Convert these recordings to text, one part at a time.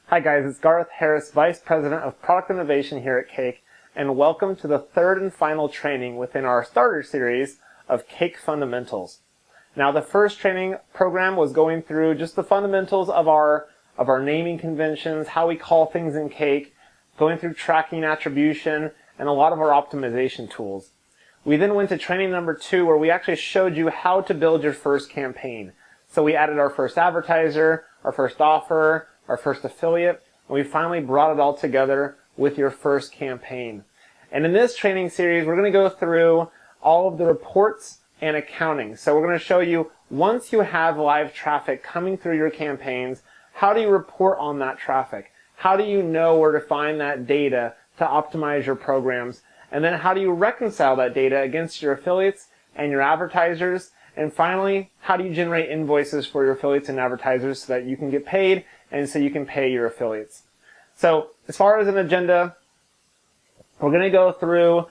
Hi guys, it's Garth Harris, Vice President of Product Innovation here at Cake, and welcome to the third and final training within our starter series of Cake Fundamentals. Now the first training program was going through just the fundamentals of our naming conventions, how we call things in Cake, going through tracking attribution, and a lot of our optimization tools. We then went to training number 2 where we actually showed you how to build your first campaign. So we added our first advertiser, our first offer, our first affiliate, and we finally brought it all together with your first campaign. And in this training series, we're going to go through all of the reports and accounting. So we're going to show you, once you have live traffic coming through your campaigns, how do you report on that traffic? How do you know where to find that data to optimize your programs? And then how do you reconcile that data against your affiliates and your advertisers? And finally, how do you generate invoices for your affiliates and advertisers so that you can get paid and so you can pay your affiliates? So as far as an agenda, we're going to go through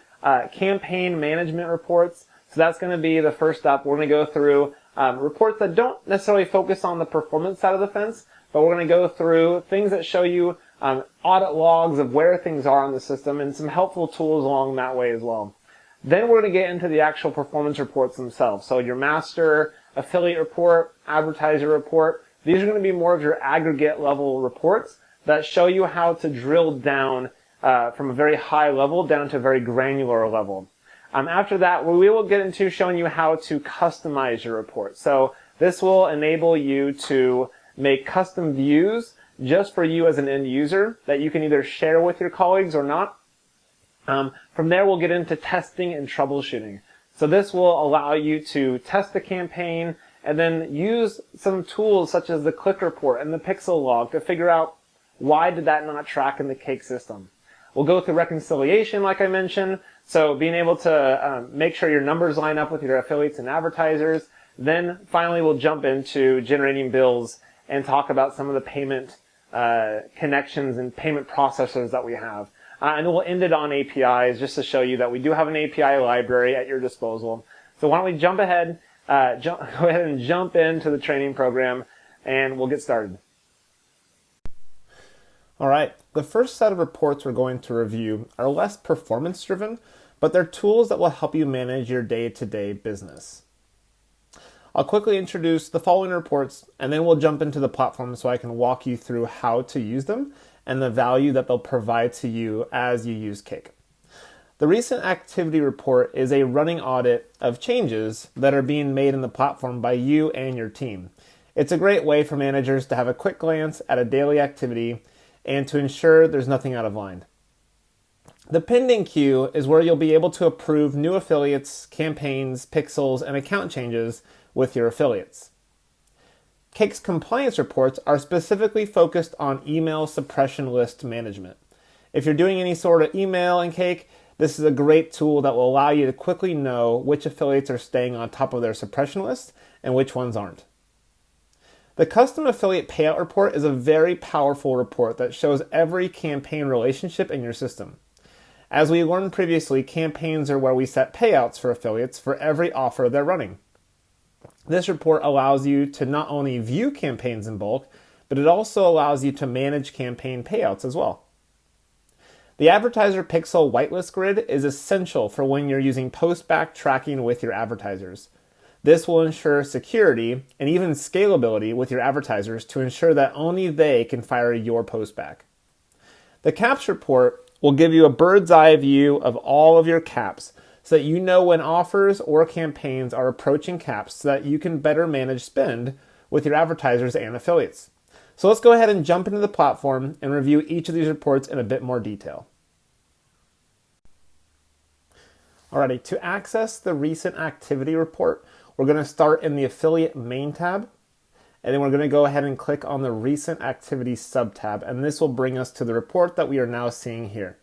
campaign management reports. So that's going to be the first up. We're going to go through reports that don't necessarily focus on the performance side of the fence, but we're going to go through things that show you audit logs of where things are on the system and some helpful tools along that way as well. Then we're going to get into the actual performance reports themselves. So your master, affiliate report, advertiser report, these are going to be more of your aggregate level reports that show you how to drill down from a very high level down to a very granular level. After that, we will get into showing you how to customize your report. So this will enable you to make custom views just for you as an end user that you can either share with your colleagues or not. From there, we'll get into testing and troubleshooting. So this will allow you to test the campaign and then use some tools such as the click report and the pixel log to figure out why did that not track in the Cake system. We'll go through reconciliation, like I mentioned, so being able to make sure your numbers line up with your affiliates and advertisers. Then finally, we'll jump into generating bills and talk about some of the payment connections and payment processors that we have. And we'll end it on APIs just to show you that we do have an API library at your disposal. So why don't we jump ahead, go ahead and jump into the training program, and we'll get started. All right, the first set of reports we're going to review are less performance-driven, but they're tools that will help you manage your day-to-day business. I'll quickly introduce the following reports, and then we'll jump into the platform so I can walk you through how to use them and the value that they'll provide to you as you use Cake. The recent activity report is a running audit of changes that are being made in the platform by you and your team. It's a great way for managers to have a quick glance at a daily activity and to ensure there's nothing out of line. The pending queue is where you'll be able to approve new affiliates, campaigns, pixels, and account changes with your affiliates. Cake's compliance reports are specifically focused on email suppression list management. If you're doing any sort of email in Cake, this is a great tool that will allow you to quickly know which affiliates are staying on top of their suppression list and which ones aren't. The custom affiliate payout report is a very powerful report that shows every campaign relationship in your system. As we learned previously, campaigns are where we set payouts for affiliates for every offer they're running. This report allows you to not only view campaigns in bulk, but it also allows you to manage campaign payouts as well. The Advertiser Pixel Whitelist grid is essential for when you're using post-back tracking with your advertisers. This will ensure security and even scalability with your advertisers to ensure that only they can fire your post-back. The caps report will give you a bird's eye view of all of your caps so that you know when offers or campaigns are approaching caps so that you can better manage spend with your advertisers and affiliates. So let's go ahead and jump into the platform and review each of these reports in a bit more detail. Alrighty, to access the recent activity report, we're going to start in the affiliate main tab, and then we're going to go ahead and click on the recent activities sub-tab, and this will bring us to the report that we are now seeing here.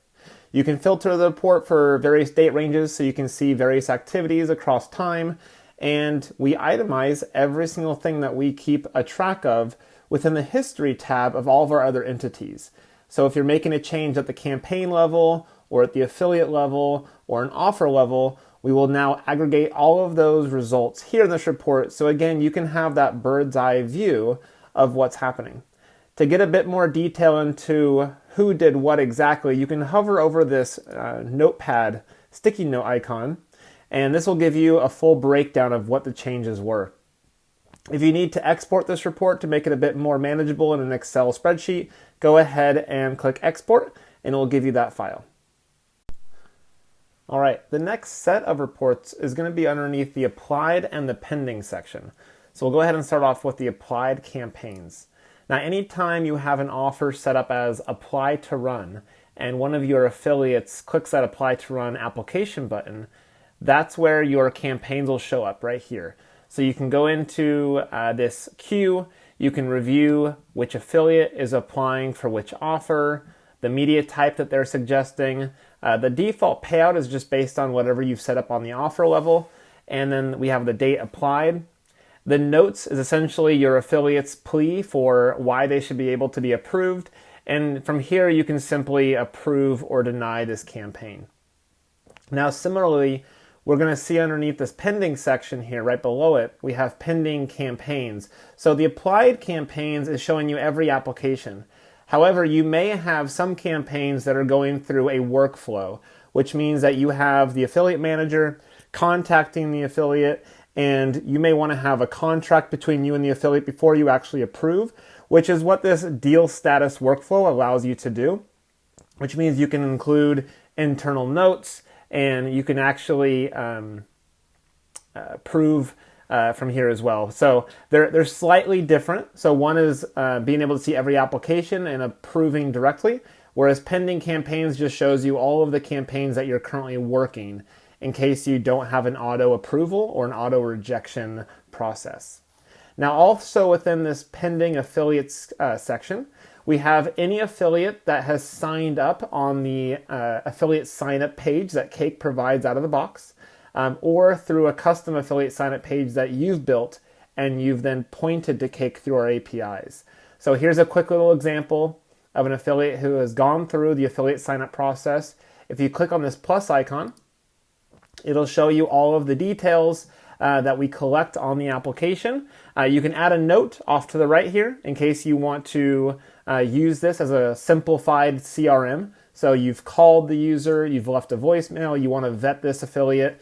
You can filter the report for various date ranges so you can see various activities across time, and we itemize every single thing that we keep a track of within the history tab of all of our other entities. So if you're making a change at the campaign level or at the affiliate level or an offer level, we will now aggregate all of those results here in this report. So again, you can have that bird's eye view of what's happening. To get a bit more detail into who did what exactly, you can hover over this notepad sticky note icon, and this will give you a full breakdown of what the changes were. If you need to export this report to make it a bit more manageable in an Excel spreadsheet, go ahead and click Export, and it will give you that file. All right, the next set of reports is going to be underneath the Applied and the Pending section. So we'll go ahead and start off with the Applied campaigns. Now, anytime you have an offer set up as Apply to Run, and one of your affiliates clicks that Apply to Run application button, that's where your campaigns will show up right here. So you can go into this queue, you can review which affiliate is applying for which offer, the media type that they're suggesting. The default payout is just based on whatever you've set up on the offer level. And then we have the date applied. The notes is essentially your affiliate's plea for why they should be able to be approved. And from here, you can simply approve or deny this campaign. Now, similarly, we're going to see underneath this pending section here, right below it, we have pending campaigns. So the applied campaigns is showing you every application. However, you may have some campaigns that are going through a workflow, which means that you have the affiliate manager contacting the affiliate, and you may want to have a contract between you and the affiliate before you actually approve, which is what this deal status workflow allows you to do, which means you can include internal notes, and you can actually approve from here as well. So they're slightly different. So one is being able to see every application and approving directly, whereas pending campaigns just shows you all of the campaigns that you're currently working in case you don't have an auto approval or an auto rejection process. Now, also within this pending affiliates section, we have any affiliate that has signed up on the affiliate sign-up page that Cake provides out of the box, or through a custom affiliate sign-up page that you've built and you've then pointed to Cake through our APIs. So here's a quick little example of an affiliate who has gone through the affiliate sign-up process. If you click on this plus icon, it'll show you all of the details that we collect on the application. You can add a note off to the right here in case you want to use this as a simplified CRM. So you've called the user, you've left a voicemail, you want to vet this affiliate.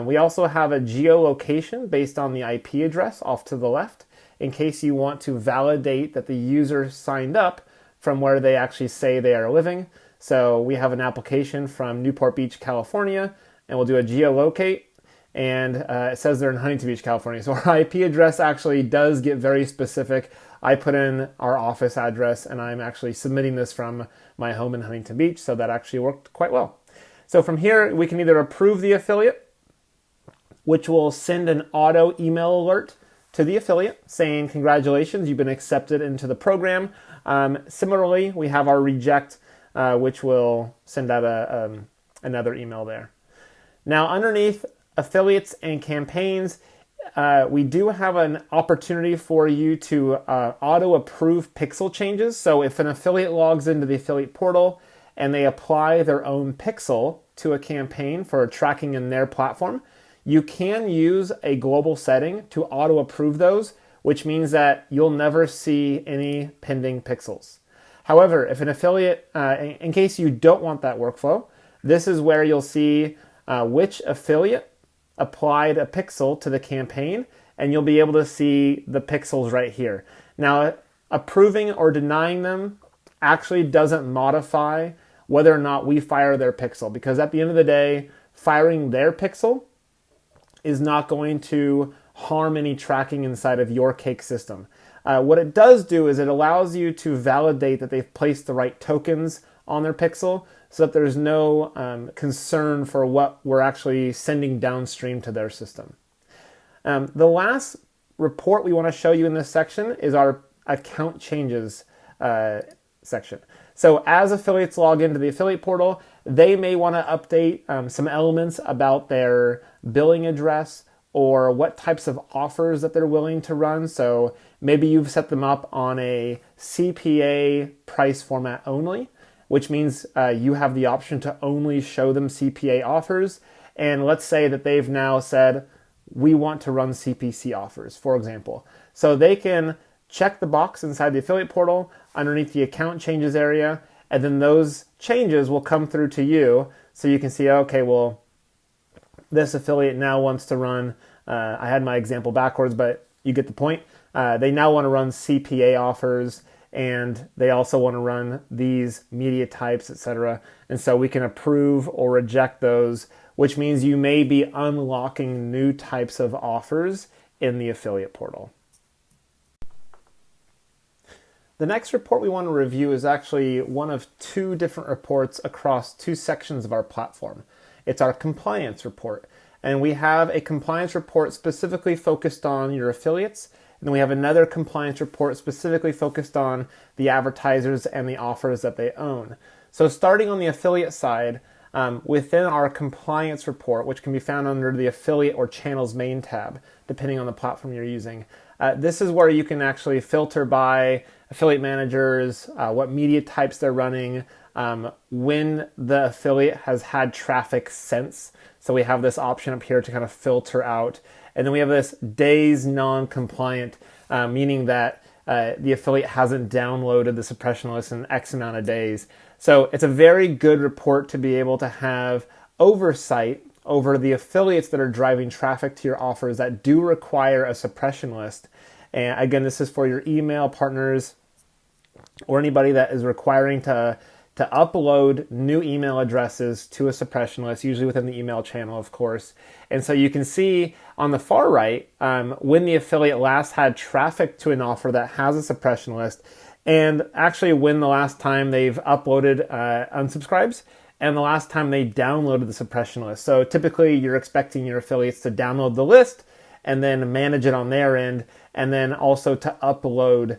We also have a geolocation based on the IP address off to the left in case you want to validate that the user signed up from where they actually say they are living. So we have an application from Newport Beach, California, and we'll do a geolocate, and it says they're in Huntington Beach, California. So our IP address actually does get very specific. I put in our office address, and I'm actually submitting this from my home in Huntington Beach, so that actually worked quite well. So from here, we can either approve the affiliate, which will send an auto email alert to the affiliate saying, congratulations, you've been accepted into the program. Similarly, we have our reject, which will send out another email there. Now, underneath affiliates and campaigns, we do have an opportunity for you to auto-approve pixel changes. So if an affiliate logs into the affiliate portal and they apply their own pixel to a campaign for tracking in their platform, you can use a global setting to auto-approve those, which means that you'll never see any pending pixels. However, if an affiliate, in case you don't want that workflow, this is where you'll see which affiliate applied a pixel to the campaign, and you'll be able to see the pixels right here. Now, approving or denying them actually doesn't modify whether or not we fire their pixel, because at the end of the day, firing their pixel is not going to harm any tracking inside of your Cake system. What it does do is it allows you to validate that they've placed the right tokens on their pixel so that there's no concern for what we're actually sending downstream to their system. The last report we want to show you in this section is our account changes section. So as affiliates log into the affiliate portal, they may want to update some elements about their billing address or what types of offers that they're willing to run. So maybe you've set them up on a CPA price format only, which means you have the option to only show them CPA offers. And let's say that they've now said, we want to run CPC offers, for example. So they can check the box inside the affiliate portal underneath the account changes area, and then those changes will come through to you so you can see, okay, well, this affiliate now wants to run, I had my example backwards, but you get the point. They now want to run CPA offers, and they also want to run these media types, etc. And so we can approve or reject those, which means you may be unlocking new types of offers in the affiliate portal. The next report we want to review is actually one of two different reports across two sections of our platform. It's our compliance report. And we have a compliance report specifically focused on your affiliates. And then we have another compliance report specifically focused on the advertisers and the offers that they own. So starting on the affiliate side, within our compliance report, which can be found under the affiliate or channels main tab, depending on the platform you're using, this is where you can actually filter by affiliate managers, what media types they're running, when the affiliate has had traffic since. So we have this option up here to kind of filter out. And then we have this days non-compliant, meaning that the affiliate hasn't downloaded the suppression list in X amount of days. So it's a very good report to be able to have oversight over the affiliates that are driving traffic to your offers that do require a suppression list. And again, this is for your email partners or anybody that is requiring to upload new email addresses to a suppression list, usually within the email channel, of course. And so you can see on the far right, when the affiliate last had traffic to an offer that has a suppression list, and actually when the last time they've uploaded unsubscribes, and the last time they downloaded the suppression list. So typically you're expecting your affiliates to download the list and then manage it on their end, and then also to upload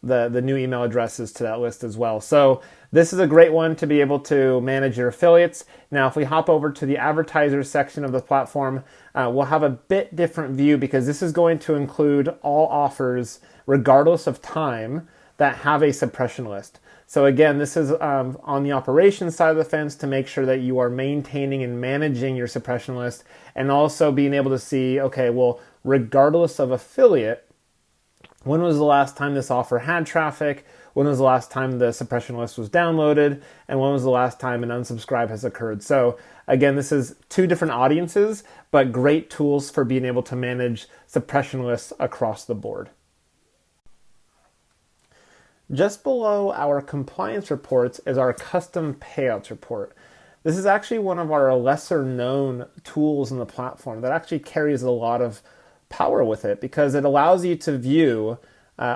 the new email addresses to that list as well. So this is a great one to be able to manage your affiliates. Now, if we hop over to the advertiser section of the platform, we'll have a bit different view because this is going to include all offers, regardless of time, that have a suppression list. So again, this is on the operations side of the fence to make sure that you are maintaining and managing your suppression list, and also being able to see, okay, well, regardless of affiliate, when was the last time this offer had traffic? When was the last time the suppression list was downloaded? And when was the last time an unsubscribe has occurred? So again, this is two different audiences, but great tools for being able to manage suppression lists across the board. Just below our compliance reports is our custom payouts report. This is actually one of our lesser known tools in the platform that actually carries a lot of power with it because it allows you to view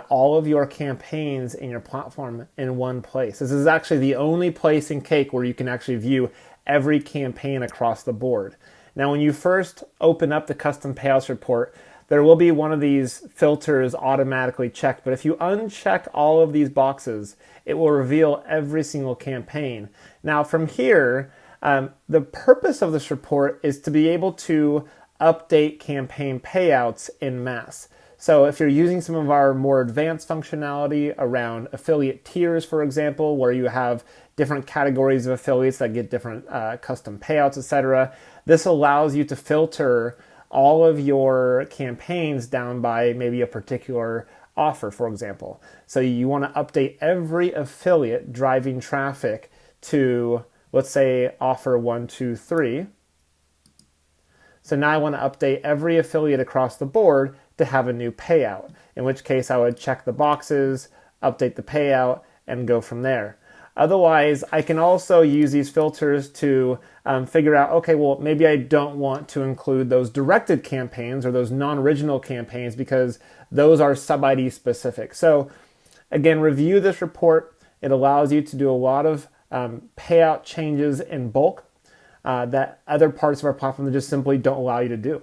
all of your campaigns in your platform in one place. This is actually the only place in Cake where you can actually view every campaign across the board. Now, when you first open up the custom payouts report, there will be one of these filters automatically checked, but if you uncheck all of these boxes, it will reveal every single campaign. Now from here, the purpose of this report is to be able to update campaign payouts en masse. So if you're using some of our more advanced functionality around affiliate tiers, for example, where you have different categories of affiliates that get different custom payouts, etc., this allows you to filter all of your campaigns down by maybe a particular offer, for example. So you want to update every affiliate driving traffic to, let's say, offer 1, 2, 3. So now I want to update every affiliate across the board to have a new payout, in which case I would check the boxes, update the payout, and go from there. Otherwise, I can also use these filters to figure out, okay, well, maybe I don't want to include those directed campaigns or those non-original campaigns because those are sub-ID specific. So again, review this report. It allows you to do a lot of payout changes in bulk that other parts of our platform just simply don't allow you to do.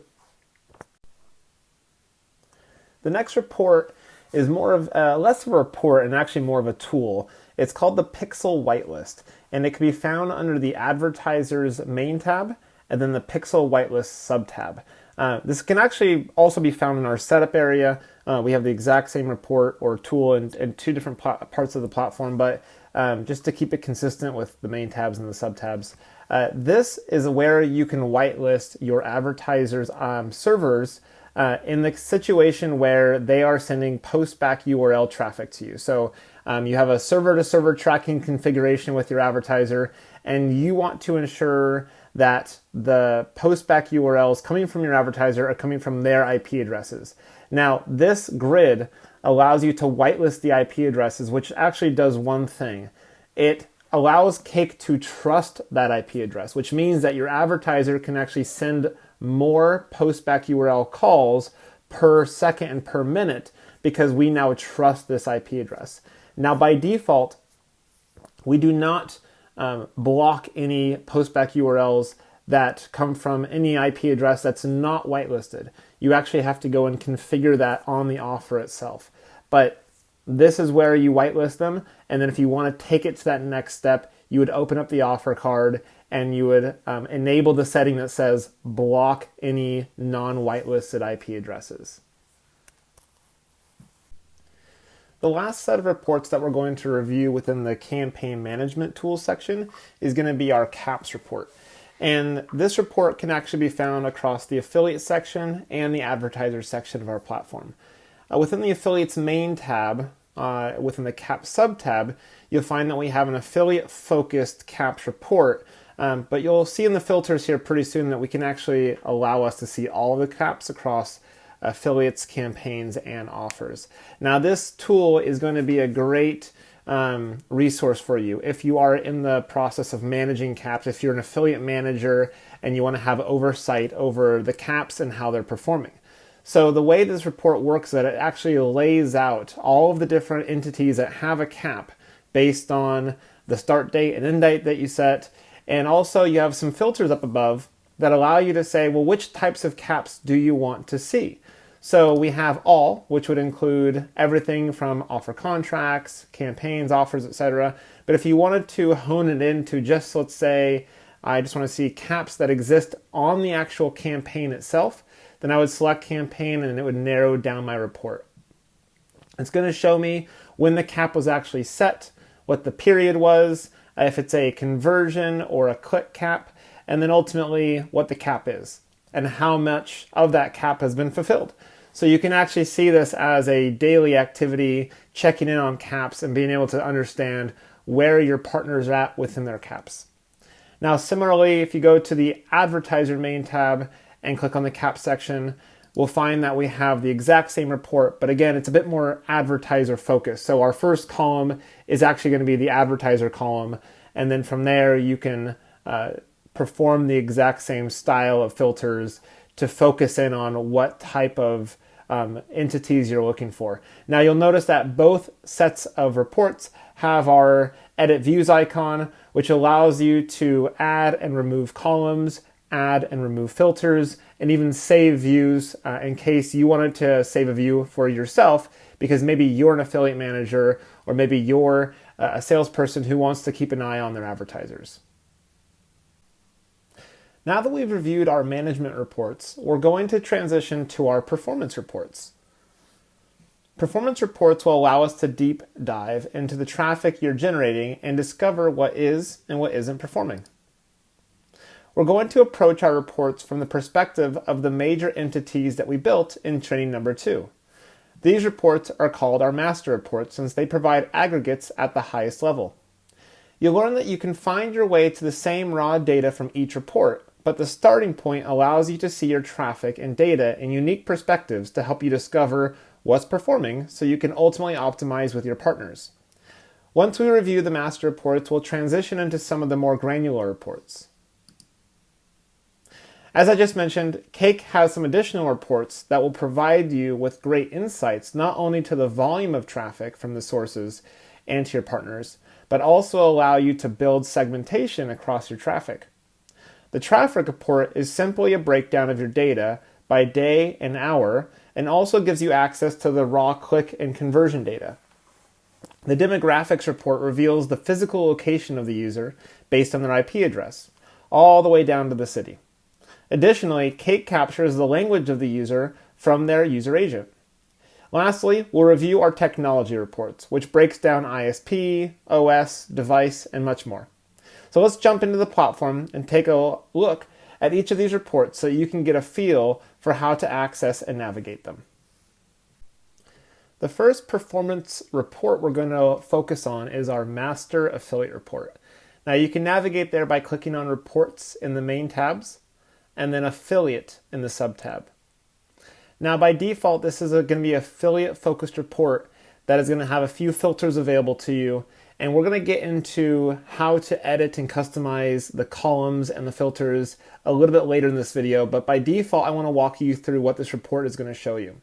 The next report is more of less of a report and actually more of a tool. It's called the Pixel Whitelist, and it can be found under the Advertiser's main tab and then the Pixel Whitelist sub-tab. This can actually also be found in our setup area. We have the exact same report or tool in two different parts of the platform, but just to keep it consistent with the main tabs and the sub-tabs. This is where you can whitelist your advertisers' servers in the situation where they are sending postback URL traffic to you. So you have a server-to-server tracking configuration with your advertiser, and you want to ensure that the postback URLs coming from your advertiser are coming from their IP addresses. Now, this grid allows you to whitelist the IP addresses, which actually does one thing. It allows Cake to trust that IP address, which means that your advertiser can actually send more postback URL calls per second and per minute because we now trust this IP address. Now, by default, we do not block any postback URLs that come from any IP address that's not whitelisted. You actually have to go and configure that on the offer itself. But this is where you whitelist them, and then if you want to take it to that next step, you would open up the offer card and you would enable the setting that says block any non-whitelisted IP addresses. The last set of reports that we're going to review within the campaign management tools section is going to be our CAPS report. And this report can actually be found across the affiliate section and the advertiser section of our platform. Within the affiliates main tab, within the CAPS sub-tab, you'll find that we have an affiliate-focused CAPS report, but you'll see in the filters here pretty soon that we can actually allow us to see all of the CAPS across affiliates, campaigns, and offers. Now, this tool is going to be a great resource for you if you are in the process of managing CAPS, if you're an affiliate manager and you want to have oversight over the CAPS and how they're performing. So the way this report works is that it actually lays out all of the different entities that have a cap based on the start date and end date that you set. And also you have some filters up above that allow you to say, well, which types of caps do you want to see? So we have all, which would include everything from offer contracts, campaigns, offers, etc. But if you wanted to hone it into just, let's say, I just want to see caps that exist on the actual campaign itself, then I would select campaign and it would narrow down my report. It's going to show me when the cap was actually set, what the period was, if it's a conversion or a click cap, and then ultimately what the cap is and how much of that cap has been fulfilled. So you can actually see this as a daily activity, checking in on caps and being able to understand where your partners are at within their caps. Now, similarly, if you go to the advertiser main tab and click on the cap section, we'll find that we have the exact same report, but again, it's a bit more advertiser focused. So our first column is actually going to be the advertiser column, and then from there you can perform the exact same style of filters to focus in on what type of entities you're looking for. Now you'll notice that both sets of reports have our edit views icon, which allows you to add and remove columns, add and remove filters, and even save views in case you wanted to save a view for yourself because maybe you're an affiliate manager or maybe you're a salesperson who wants to keep an eye on their advertisers. Now that we've reviewed our management reports, we're going to transition to our performance reports. Performance reports will allow us to deep dive into the traffic you're generating and discover what is and what isn't performing. We're going to approach our reports from the perspective of the major entities that we built in training number 2. These reports are called our master reports since they provide aggregates at the highest level. You'll learn that you can find your way to the same raw data from each report, but the starting point allows you to see your traffic and data in unique perspectives to help you discover what's performing so you can ultimately optimize with your partners. Once we review the master reports, we'll transition into some of the more granular reports. As I just mentioned, Cake has some additional reports that will provide you with great insights not only to the volume of traffic from the sources and to your partners, but also allow you to build segmentation across your traffic. The traffic report is simply a breakdown of your data by day and hour and also gives you access to the raw click and conversion data. The demographics report reveals the physical location of the user based on their IP address, all the way down to the city. Additionally, Cake captures the language of the user from their user agent. Lastly, we'll review our technology reports, which breaks down ISP, OS, device, and much more. So let's jump into the platform and take a look at each of these reports so you can get a feel for how to access and navigate them. The first performance report we're going to focus on is our master affiliate report. Now you can navigate there by clicking on reports in the main tabs and then affiliate in the sub-tab. Now by default, this is going to be an affiliate focused report that is going to have a few filters available to you. And we're going to get into how to edit and customize the columns and the filters a little bit later in this video. But by default, I want to walk you through what this report is going to show you.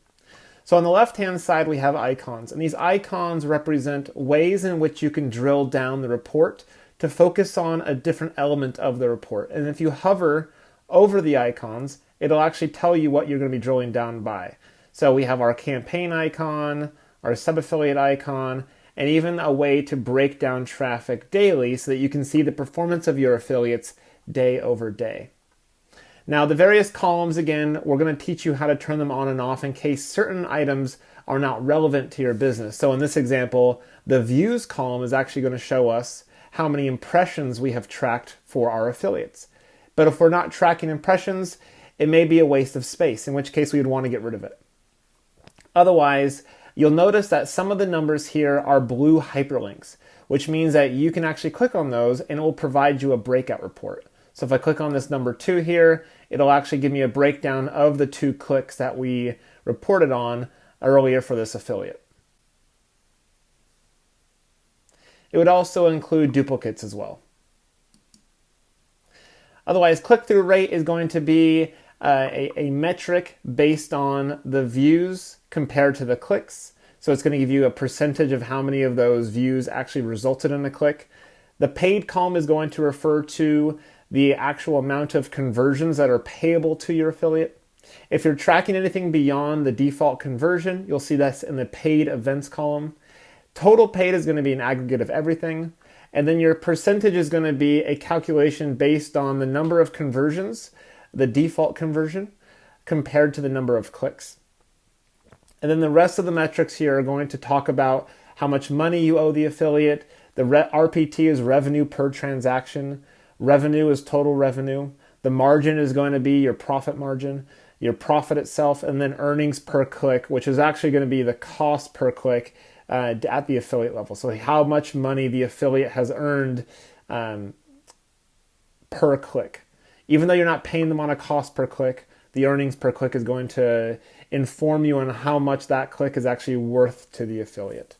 So on the left-hand side, we have icons. And these icons represent ways in which you can drill down the report to focus on a different element of the report. And if you hover over the icons, it'll actually tell you what you're going to be drilling down by. So we have our campaign icon, our sub-affiliate icon, and even a way to break down traffic daily so that you can see the performance of your affiliates day over day. Now the various columns, again, we're going to teach you how to turn them on and off in case certain items are not relevant to your business. So in this example, the views column is actually going to show us how many impressions we have tracked for our affiliates. But if we're not tracking impressions, it may be a waste of space, in which case we would want to get rid of it. Otherwise, you'll notice that some of the numbers here are blue hyperlinks, which means that you can actually click on those and it will provide you a breakout report. So if I click on this number 2 here, it'll actually give me a breakdown of the 2 clicks that we reported on earlier for this affiliate. It would also include duplicates as well. Otherwise, click-through rate is going to be a metric based on the views compared to the clicks. So it's going to give you a percentage of how many of those views actually resulted in a click. The paid column is going to refer to the actual amount of conversions that are payable to your affiliate. If you're tracking anything beyond the default conversion, you'll see that's in the paid events column. Total paid is going to be an aggregate of everything. And then your percentage is going to be a calculation based on the number of conversions, the default conversion, compared to the number of clicks. And then the rest of the metrics here are going to talk about how much money you owe the affiliate. The RPT is revenue per transaction. Revenue is total revenue. The margin is going to be your profit margin, your profit itself, and then earnings per click, which is actually going to be the cost per click at the affiliate level. So how much money the affiliate has earned per click. Even though you're not paying them on a cost per click, the earnings per click is going to inform you on how much that click is actually worth to the affiliate.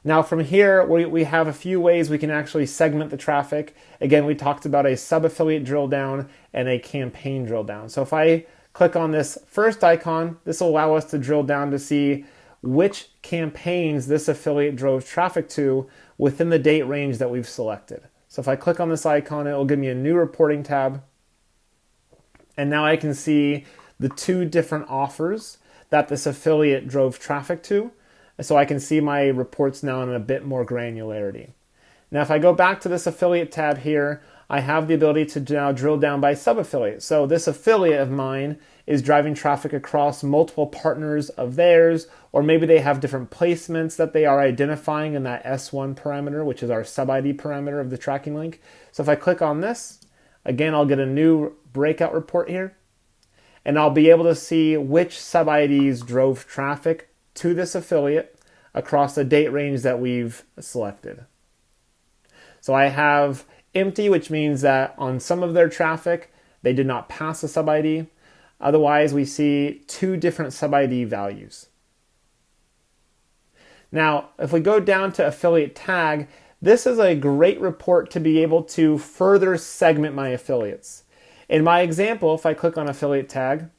Now from here, we have a few ways we can actually segment the traffic. Again, we talked about a sub-affiliate drill down and a campaign drill down. So if I click on this first icon, this will allow us to drill down to see which campaigns this affiliate drove traffic to within the date range that we've selected. So if I click on this icon, it will give me a new reporting tab. And now I can see the 2 different offers that this affiliate drove traffic to. So I can see my reports now in a bit more granularity. Now if I go back to this affiliate tab here, I have the ability to now drill down by sub-affiliate. So this affiliate of mine is driving traffic across multiple partners of theirs, or maybe they have different placements that they are identifying in that S1 parameter, which is our sub-ID parameter of the tracking link. So if I click on this, again, I'll get a new breakout report here, and I'll be able to see which sub-IDs drove traffic to this affiliate across the date range that we've selected. So I have empty, which means that on some of their traffic, they did not pass a sub-ID. Otherwise, we see 2 different sub-ID values. Now, if we go down to affiliate tag, this is a great report to be able to further segment my affiliates. In my example, if I click on affiliate tag,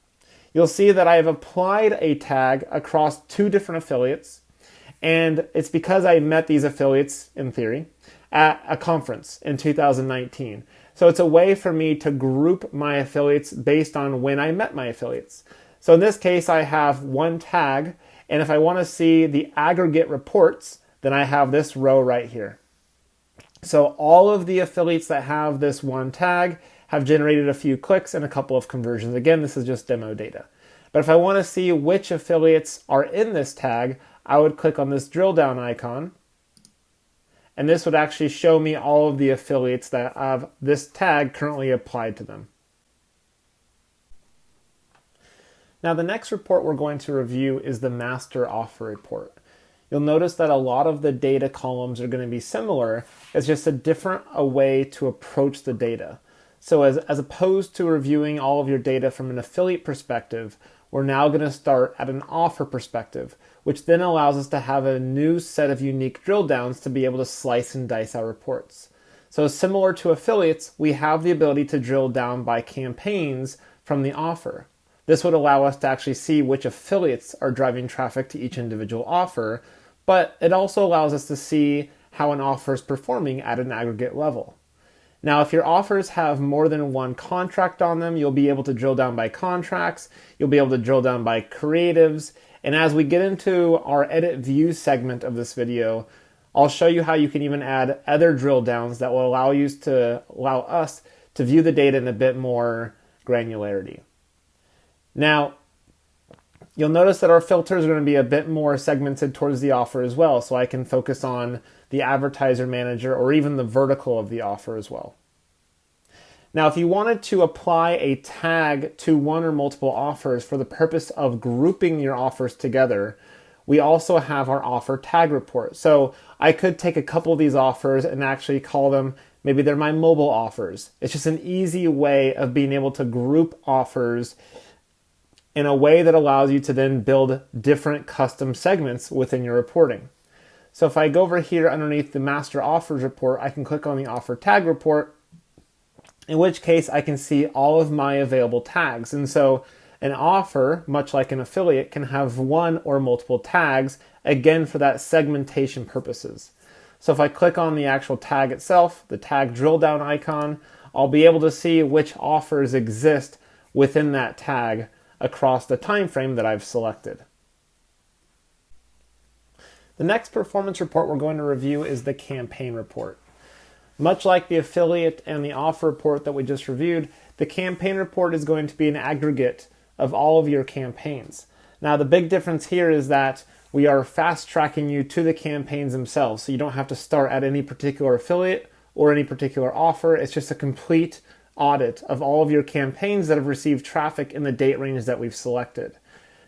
you'll see that I have applied a tag across 2 different affiliates, and it's because I met these affiliates, in theory, at a conference in 2019. So it's a way for me to group my affiliates based on when I met my affiliates. So in this case, I have 1 tag, and if I want to see the aggregate reports, then I have this row right here. So all of the affiliates that have this 1 tag have generated a few clicks and a couple of conversions. Again, this is just demo data. But if I want to see which affiliates are in this tag, I would click on this drill down icon, and this would actually show me all of the affiliates that have this tag currently applied to them. Now the next report we're going to review is the master offer report. You'll notice that a lot of the data columns are going to be similar. It's just a different way to approach the data. So as opposed to reviewing all of your data from an affiliate perspective, we're now going to start at an offer perspective, which then allows us to have a new set of unique drill downs to be able to slice and dice our reports. So similar to affiliates, we have the ability to drill down by campaigns from the offer. This would allow us to actually see which affiliates are driving traffic to each individual offer, but it also allows us to see how an offer is performing at an aggregate level. Now, if your offers have more than one contract on them, you'll be able to drill down by contracts, you'll be able to drill down by creatives, and as we get into our edit view segment of this video, I'll show you how you can even add other drill downs that will allow us to view the data in a bit more granularity. Now, you'll notice that our filters are going to be a bit more segmented towards the offer as well, so I can focus on the advertiser manager or even the vertical of the offer as well. Now, if you wanted to apply a tag to one or multiple offers for the purpose of grouping your offers together, we also have our offer tag report. So I could take a couple of these offers and actually call them, maybe they're my mobile offers. It's just an easy way of being able to group offers in a way that allows you to then build different custom segments within your reporting. So if I go over here underneath the master offers report, I can click on the offer tag report, in which case I can see all of my available tags. And so an offer, much like an affiliate, can have one or multiple tags, again for that segmentation purposes. So if I click on the actual tag itself, the tag drill down icon, I'll be able to see which offers exist within that tag across the time frame that I've selected. The next performance report we're going to review is the campaign report. Much like the affiliate and the offer report that we just reviewed, the campaign report is going to be an aggregate of all of your campaigns. Now the big difference here is that we are fast tracking you to the campaigns themselves, so you don't have to start at any particular affiliate or any particular offer. It's just a complete audit of all of your campaigns that have received traffic in the date range that we've selected.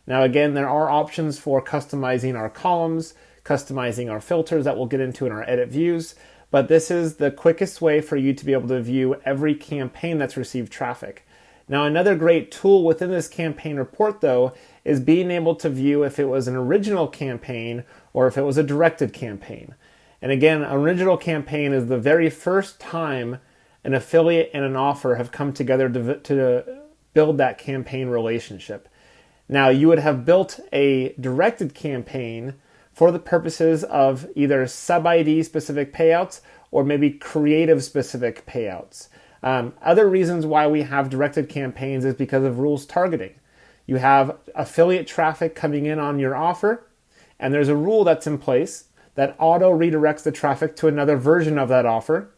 Now again, there are options for customizing our columns, customizing our filters that we'll get into in our edit views, but this is the quickest way for you to be able to view every campaign that's received traffic. Now another great tool within this campaign report though is being able to view if it was an original campaign or if it was a directed campaign. And again, original campaign is the very first time an affiliate and an offer have come together to build that campaign relationship. Now you would have built a directed campaign for the purposes of either sub-ID specific payouts or maybe creative specific payouts. Other reasons why we have directed campaigns is because of rules targeting. You have affiliate traffic coming in on your offer, and there's a rule that's in place that auto redirects the traffic to another version of that offer.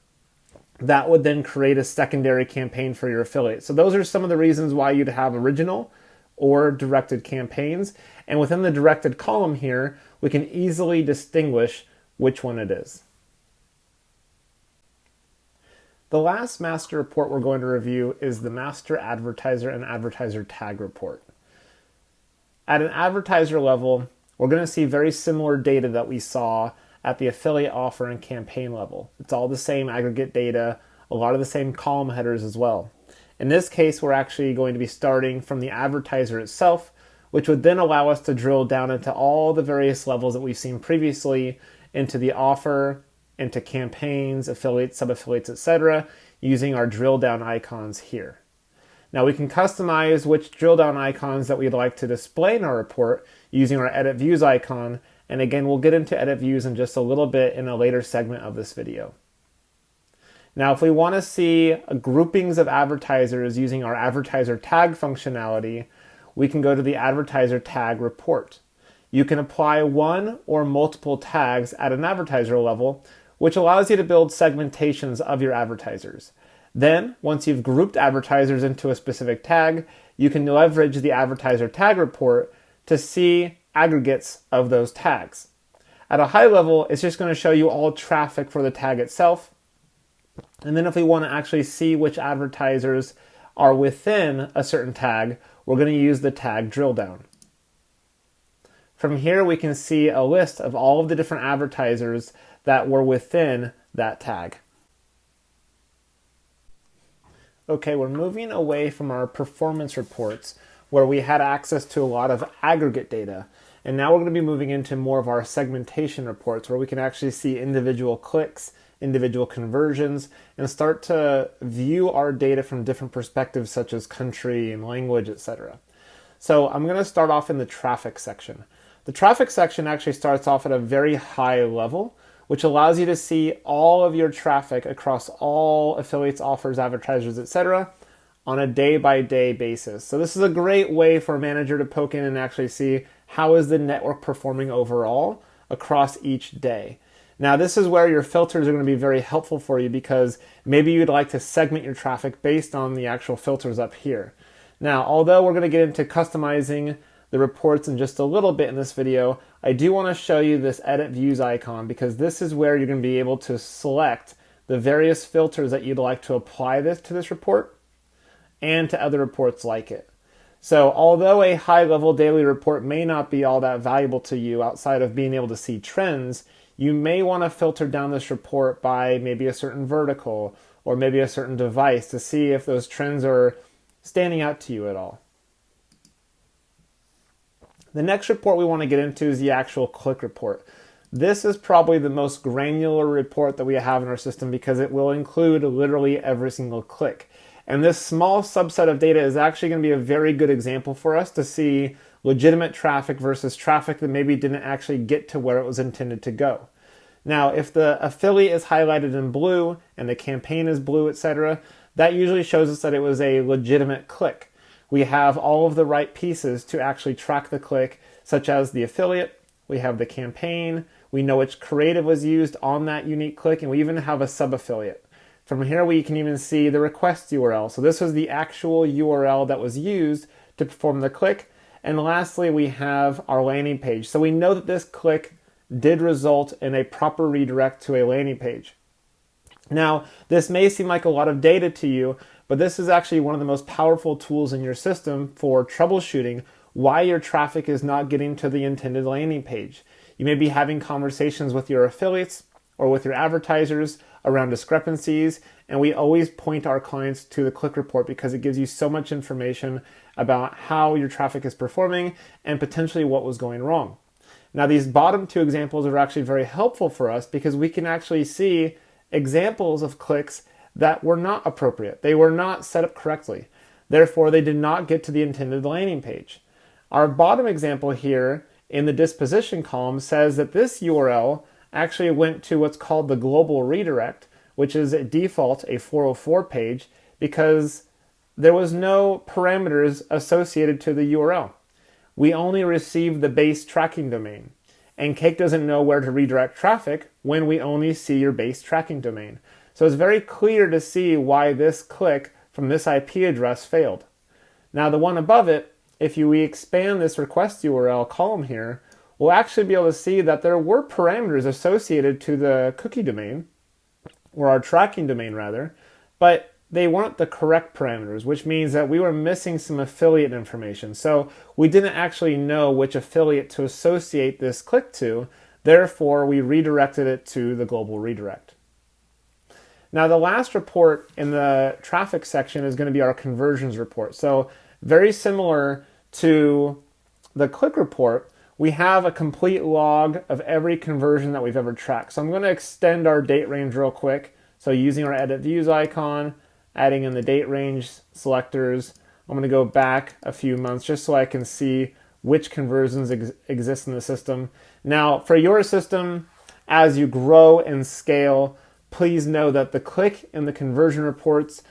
That would then create a secondary campaign for your affiliate. So those are some of the reasons why you'd have original or directed campaigns. And within the directed column here, we can easily distinguish which one it is. The last master report we're going to review is the master advertiser and advertiser tag report. At an advertiser level, we're going to see very similar data that we saw at the affiliate offer and campaign level. It's all the same aggregate data, a lot of the same column headers as well. In this case, we're actually going to be starting from the advertiser itself, which would then allow us to drill down into all the various levels that we've seen previously, into the offer, into campaigns, affiliates, sub-affiliates, etc., using our drill down icons here. Now we can customize which drill down icons that we'd like to display in our report using our edit views icon, and again we'll get into edit views in just a little bit in a later segment of this video. Now if we want to see groupings of advertisers using our advertiser tag functionality, we can go to the advertiser tag report. You can apply one or multiple tags at an advertiser level, which allows you to build segmentations of your advertisers. Then, once you've grouped advertisers into a specific tag, you can leverage the advertiser tag report to see aggregates of those tags. At a high level, it's just going to show you all traffic for the tag itself. And then if we want to actually see which advertisers are within a certain tag, we're going to use the tag drill down. From here, we can see a list of all of the different advertisers that were within that tag. Okay, we're moving away from our performance reports where we had access to a lot of aggregate data. And now we're going to be moving into more of our segmentation reports where we can actually see individual clicks, individual conversions, and start to view our data from different perspectives such as country and language, etc. So I'm going to start off in the traffic section. The traffic section actually starts off at a very high level, which allows you to see all of your traffic across all affiliates, offers, advertisers, etc. on a day-by-day basis. So this is a great way for a manager to poke in and actually see how is the network performing overall across each day. Now this is where your filters are going to be very helpful for you because maybe you'd like to segment your traffic based on the actual filters up here. Now, although we're going to get into customizing the reports in just a little bit in this video, I do want to show you this edit views icon because this is where you're going to be able to select the various filters that you'd like to apply to this report and to other reports like it. So although a high-level daily report may not be all that valuable to you outside of being able to see trends, you may want to filter down this report by maybe a certain vertical or maybe a certain device to see if those trends are standing out to you at all. The next report we want to get into is the actual click report. This is probably the most granular report that we have in our system because it will include literally every single click. And this small subset of data is actually going to be a very good example for us to see legitimate traffic versus traffic that maybe didn't actually get to where it was intended to go. Now, if the affiliate is highlighted in blue and the campaign is blue, etc., that usually shows us that it was a legitimate click. We have all of the right pieces to actually track the click, such as the affiliate, we have the campaign, we know which creative was used on that unique click, and we even have a sub-affiliate. From here, we can even see the request URL. So this was the actual URL that was used to perform the click. And lastly, we have our landing page. So we know that this click did result in a proper redirect to a landing page. Now, this may seem like a lot of data to you, but this is actually one of the most powerful tools in your system for troubleshooting why your traffic is not getting to the intended landing page. You may be having conversations with your affiliates or with your advertisers around discrepancies, and we always point our clients to the click report because it gives you so much information about how your traffic is performing and potentially what was going wrong. Now, these bottom two examples are actually very helpful for us because we can actually see examples of clicks that were not appropriate. They were not set up correctly. Therefore, they did not get to the intended landing page. Our bottom example here in the disposition column says that this URL actually went to what's called the global redirect, which is at default a 404 page because there was no parameters associated to the URL. We only received the base tracking domain, and Cake doesn't know where to redirect traffic when we only see your base tracking domain. So it's very clear to see why this click from this IP address failed. Now the one above it, if we expand this request URL column here, we'll actually be able to see that there were parameters associated to the cookie domain, or our tracking domain rather, but they weren't the correct parameters, which means that we were missing some affiliate information. So we didn't actually know which affiliate to associate this click to, therefore we redirected it to the global redirect. Now the last report in the traffic section is going to be our conversions report. So very similar to the click report, we have a complete log of every conversion that we've ever tracked. So I'm going to extend our date range real quick. So using our edit views icon, adding in the date range selectors, I'm going to go back a few months just so I can see which conversions exist in the system. Now for your system, as you grow and scale, please know that the click and the conversion reports,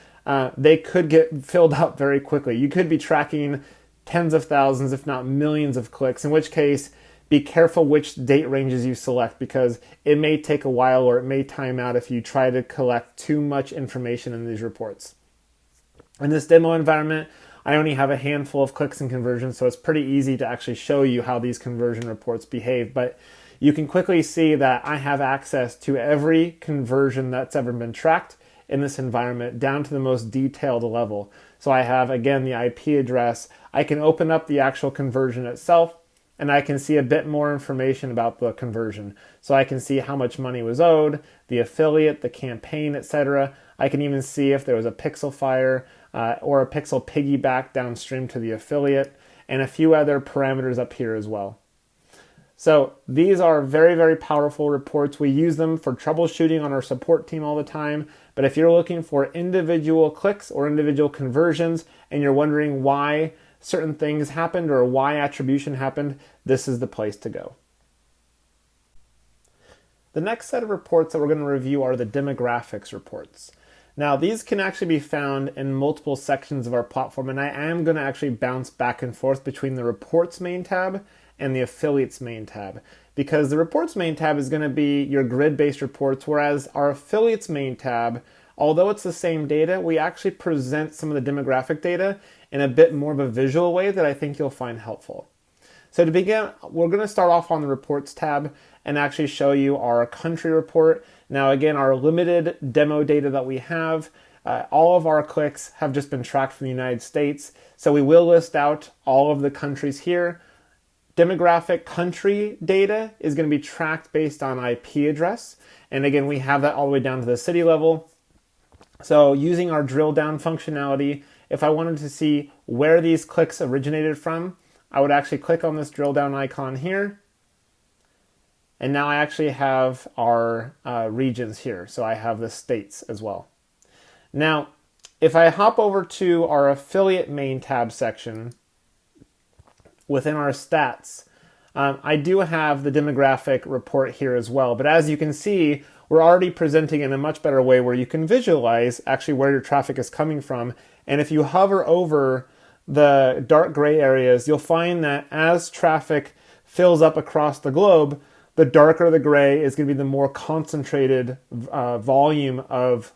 they could get filled up very quickly. You could be tracking tens of thousands, if not millions of clicks, in which case be careful which date ranges you select because it may take a while or it may time out if you try to collect too much information in these reports. In this demo environment, I only have a handful of clicks and conversions, so it's pretty easy to actually show you how these conversion reports behave, but you can quickly see that I have access to every conversion that's ever been tracked in this environment down to the most detailed level. So I have, again, the IP address. I can open up the actual conversion itself, and I can see a bit more information about the conversion. So I can see how much money was owed, the affiliate, the campaign, etc. I can even see if there was a pixel fire or a pixel piggyback downstream to the affiliate, and a few other parameters up here as well. So these are very, very powerful reports. We use them for troubleshooting on our support team all the time. But if you're looking for individual clicks or individual conversions and you're wondering why certain things happened or why attribution happened, this is the place to go. The next set of reports that we're going to review are the demographics reports. Now, these can actually be found in multiple sections of our platform, and I am going to actually bounce back and forth between the reports main tab and the affiliates main tab, because the reports main tab is going to be your grid-based reports, whereas our affiliates main tab, although it's the same data, we actually present some of the demographic data in a bit more of a visual way that I think you'll find helpful. So to begin, we're going to start off on the reports tab and actually show you our country report. Now again, our limited demo data that we have, all of our clicks have just been tracked from the United States, so we will list out all of the countries here. Demographic country data is going to be tracked based on IP address. And again, we have that all the way down to the city level. So using our drill down functionality, if I wanted to see where these clicks originated from, I would actually click on this drill down icon here. And now I actually have our regions here. So I have the states as well. Now, if I hop over to our affiliate main tab section, within our stats, I do have the demographic report here as well. But as you can see, we're already presenting in a much better way where you can visualize actually where your traffic is coming from. And if you hover over the dark gray areas, you'll find that as traffic fills up across the globe, the darker the gray is going to be the more concentrated volume of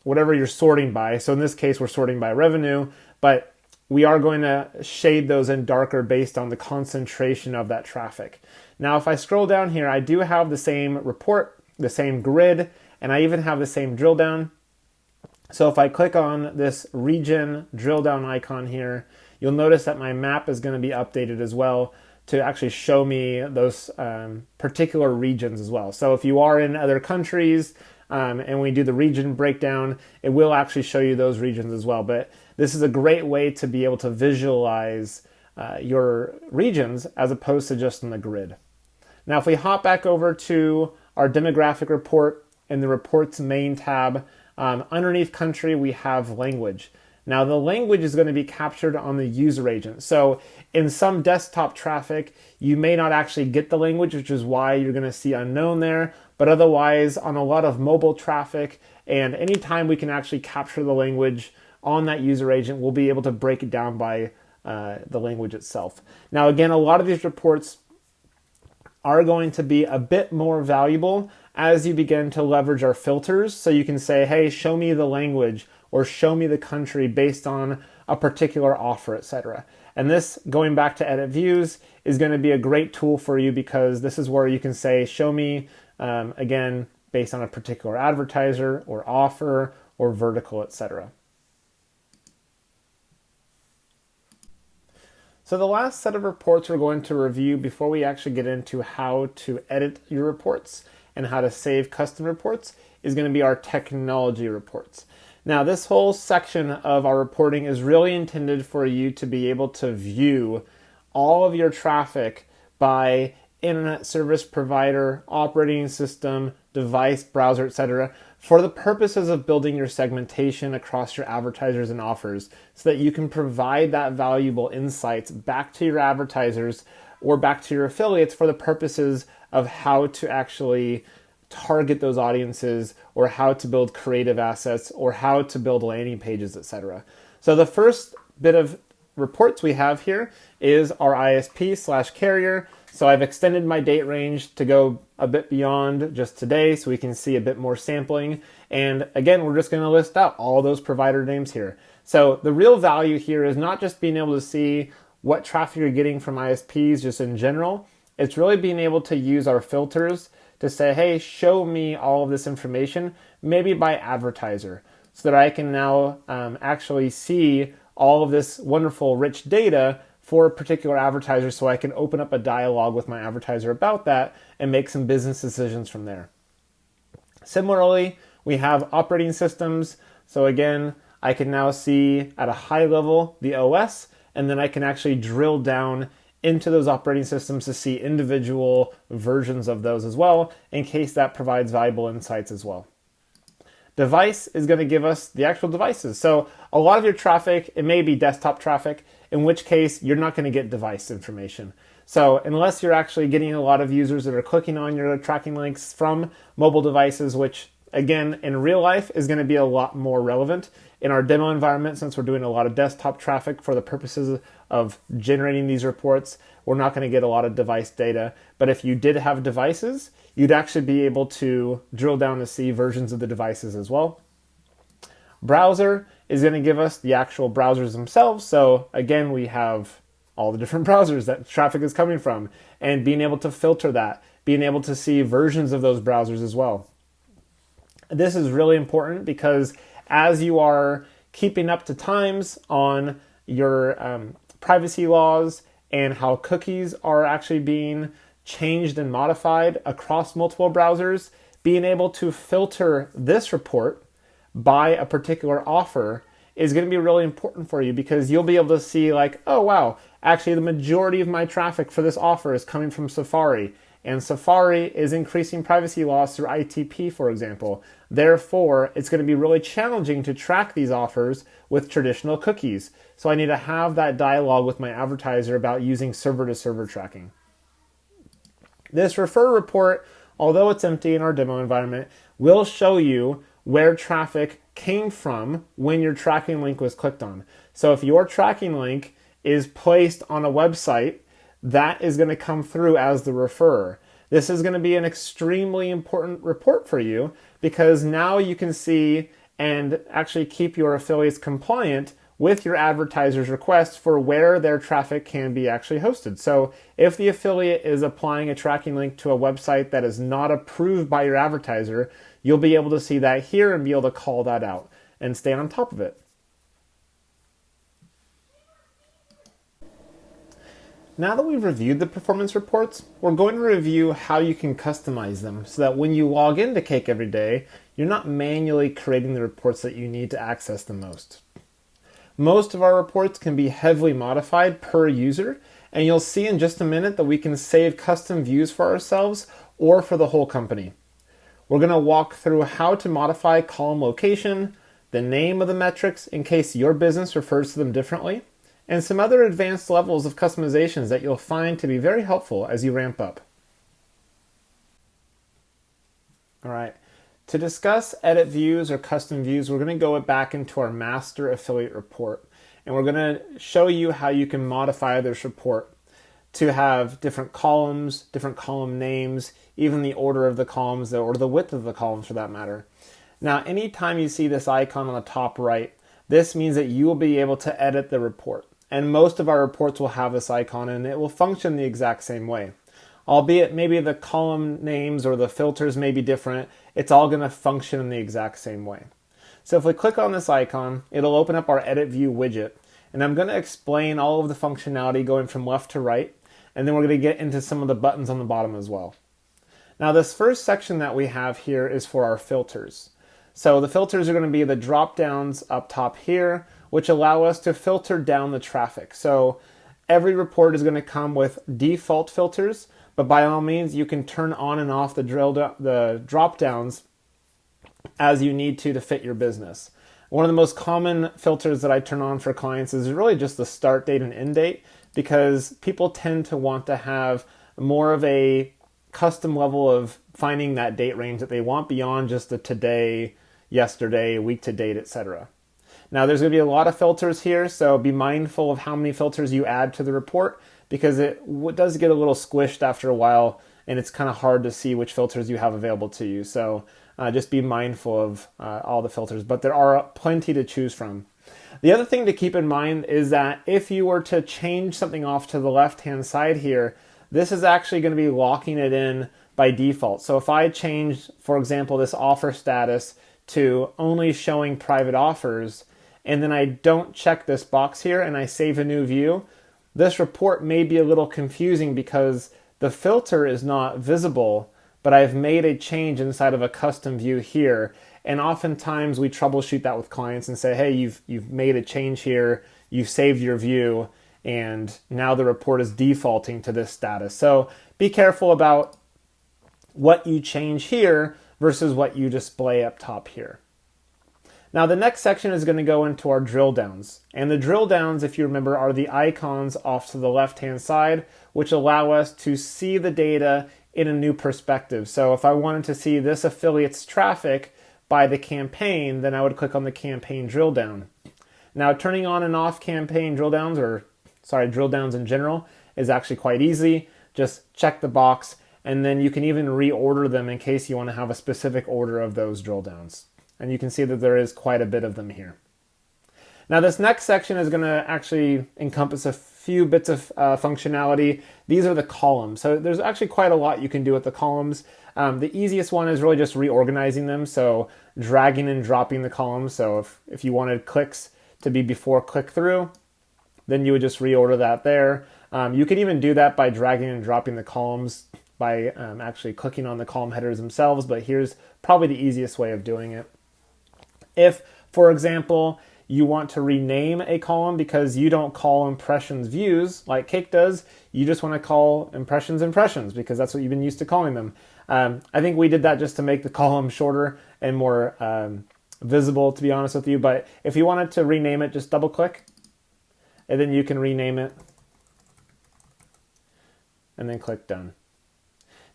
whatever you're sorting by. So in this case, we're sorting by revenue, but we are going to shade those in darker based on the concentration of that traffic. Now, if I scroll down here, I do have the same report, the same grid, and I even have the same drill down. So if I click on this region drill down icon here, you'll notice that my map is going to be updated as well to actually show me those particular regions as well. So if you are in other countries and we do the region breakdown, it will actually show you those regions as well. But this is a great way to be able to visualize your regions as opposed to just in the grid. Now, if we hop back over to our demographic report in the reports main tab, underneath country, we have language. Now, the language is going to be captured on the user agent. So in some desktop traffic, you may not actually get the language, which is why you're going to see unknown there. But otherwise, on a lot of mobile traffic, and anytime we can actually capture the language on that user agent, we'll be able to break it down by the language itself. Now, again, a lot of these reports are going to be a bit more valuable as you begin to leverage our filters. So you can say, hey, show me the language or show me the country based on a particular offer, etc. And this, going back to edit views, is going to be a great tool for you because this is where you can say, show me, again, based on a particular advertiser or offer or vertical, etc. So the last set of reports we're going to review before we actually get into how to edit your reports and how to save custom reports is going to be our technology reports. Now, this whole section of our reporting is really intended for you to be able to view all of your traffic by internet service provider, operating system, device, browser, etc., for the purposes of building your segmentation across your advertisers and offers so that you can provide that valuable insights back to your advertisers or back to your affiliates for the purposes of how to actually target those audiences or how to build creative assets or how to build landing pages, etc. So the first bit of reports we have here is our ISP/carrier. So I've extended my date range to go a bit beyond just today so we can see a bit more sampling. And again, we're just going to list out all those provider names here. So the real value here is not just being able to see what traffic you're getting from ISPs just in general. It's really being able to use our filters to say, hey, show me all of this information, maybe by advertiser. so that I can now actually see all of this wonderful rich data for a particular advertiser, so I can open up a dialogue with my advertiser about that and make some business decisions from there. Similarly, we have operating systems. So again, I can now see at a high level the OS, and then I can actually drill down into those operating systems to see individual versions of those as well, in case that provides valuable insights as well. Device is going to give us the actual devices. So a lot of your traffic, it may be desktop traffic, in which case you're not going to get device information. So unless you're actually getting a lot of users that are clicking on your tracking links from mobile devices, which again, in real life is going to be a lot more relevant. In our demo environment, since we're doing a lot of desktop traffic for the purposes of generating these reports, we're not going to get a lot of device data. But if you did have devices, you'd actually be able to drill down to see versions of the devices as well. Browser is going to give us the actual browsers themselves. So again, we have all the different browsers that traffic is coming from, and being able to filter that, being able to see versions of those browsers as well. This is really important because as you are keeping up to times on your privacy laws and how cookies are actually being changed and modified across multiple browsers, being able to filter this report by a particular offer is going to be really important for you, because you'll be able to see like, oh wow, actually the majority of my traffic for this offer is coming from Safari, and Safari is increasing privacy laws through ITP, for example. Therefore, it's going to be really challenging to track these offers with traditional cookies. So I need to have that dialogue with my advertiser about using server-to-server tracking. This refer report, although it's empty in our demo environment, will show you where traffic came from when your tracking link was clicked on. So if your tracking link is placed on a website, that is going to come through as the referrer. This is going to be an extremely important report for you, because now you can see and actually keep your affiliates compliant with your advertiser's request for where their traffic can be actually hosted. So if the affiliate is applying a tracking link to a website that is not approved by your advertiser, you'll be able to see that here and be able to call that out and stay on top of it. Now that we've reviewed the performance reports, we're going to review how you can customize them so that when you log into Cake every day, you're not manually creating the reports that you need to access the most. Most of our reports can be heavily modified per user, and you'll see in just a minute that we can save custom views for ourselves or for the whole company. We're going to walk through how to modify column location, the name of the metrics in case your business refers to them differently, and some other advanced levels of customizations that you'll find to be very helpful as you ramp up. All right, to discuss edit views or custom views, we're going to go back into our master affiliate report, and we're going to show you how you can modify this report to have different columns, different column names, even the order of the columns or the width of the columns for that matter. Now, anytime you see this icon on the top right, this means that you will be able to edit the report. And most of our reports will have this icon, and it will function the exact same way. Albeit maybe the column names or the filters may be different, it's all going to function in the exact same way. So if we click on this icon, it'll open up our edit view widget. And I'm going to explain all of the functionality going from left to right, and then we're going to get into some of the buttons on the bottom as well. Now this first section that we have here is for our filters. So the filters are going to be the drop downs up top here, which allow us to filter down the traffic. So every report is going to come with default filters, but by all means you can turn on and off the drop downs as you need to fit your business. One of the most common filters that I turn on for clients is really just the start date and end date, because people tend to want to have more of a custom level of finding that date range that they want beyond just the today, yesterday, week to date, etc. Now there's going to be a lot of filters here, so be mindful of how many filters you add to the report, because it does get a little squished after a while, and it's kind of hard to see which filters you have available to you. So just be mindful of all the filters, but there are plenty to choose from. The other thing to keep in mind is that if you were to change something off to the left-hand side here, this is actually going to be locking it in by default. So if I change, for example, this offer status to only showing private offers, and then I don't check this box here and I save a new view, this report may be a little confusing because the filter is not visible, but I've made a change inside of a custom view here. And oftentimes we troubleshoot that with clients and say, hey, you've made a change here, you've saved your view, and now the report is defaulting to this status. So be careful about what you change here versus what you display up top here. Now the next section is going to go into our drill downs. And the drill downs, if you remember, are the icons off to the left-hand side, which allow us to see the data in a new perspective. So if I wanted to see this affiliate's traffic by the campaign, then I would click on the campaign drill down. Now turning on and off campaign drill downs, drill downs in general, is actually quite easy. Just check the box, and then you can even reorder them in case you want to have a specific order of those drill downs. And you can see that there is quite a bit of them here. Now this next section is going to actually encompass a few bits of functionality. These are the columns. So there's actually quite a lot you can do with the columns. The easiest one is really just reorganizing them. So dragging and dropping the columns. So if you wanted clicks to be before click through, then you would just reorder that there. You can even do that by dragging and dropping the columns by actually clicking on the column headers themselves, but here's probably the easiest way of doing it. If, for example, you want to rename a column because you don't call impressions views like Cake does, you just want to call impressions because that's what you've been used to calling them. I think we did that just to make the column shorter and more visible, to be honest with you. But if you wanted to rename it, just double click and then you can rename it and then click done.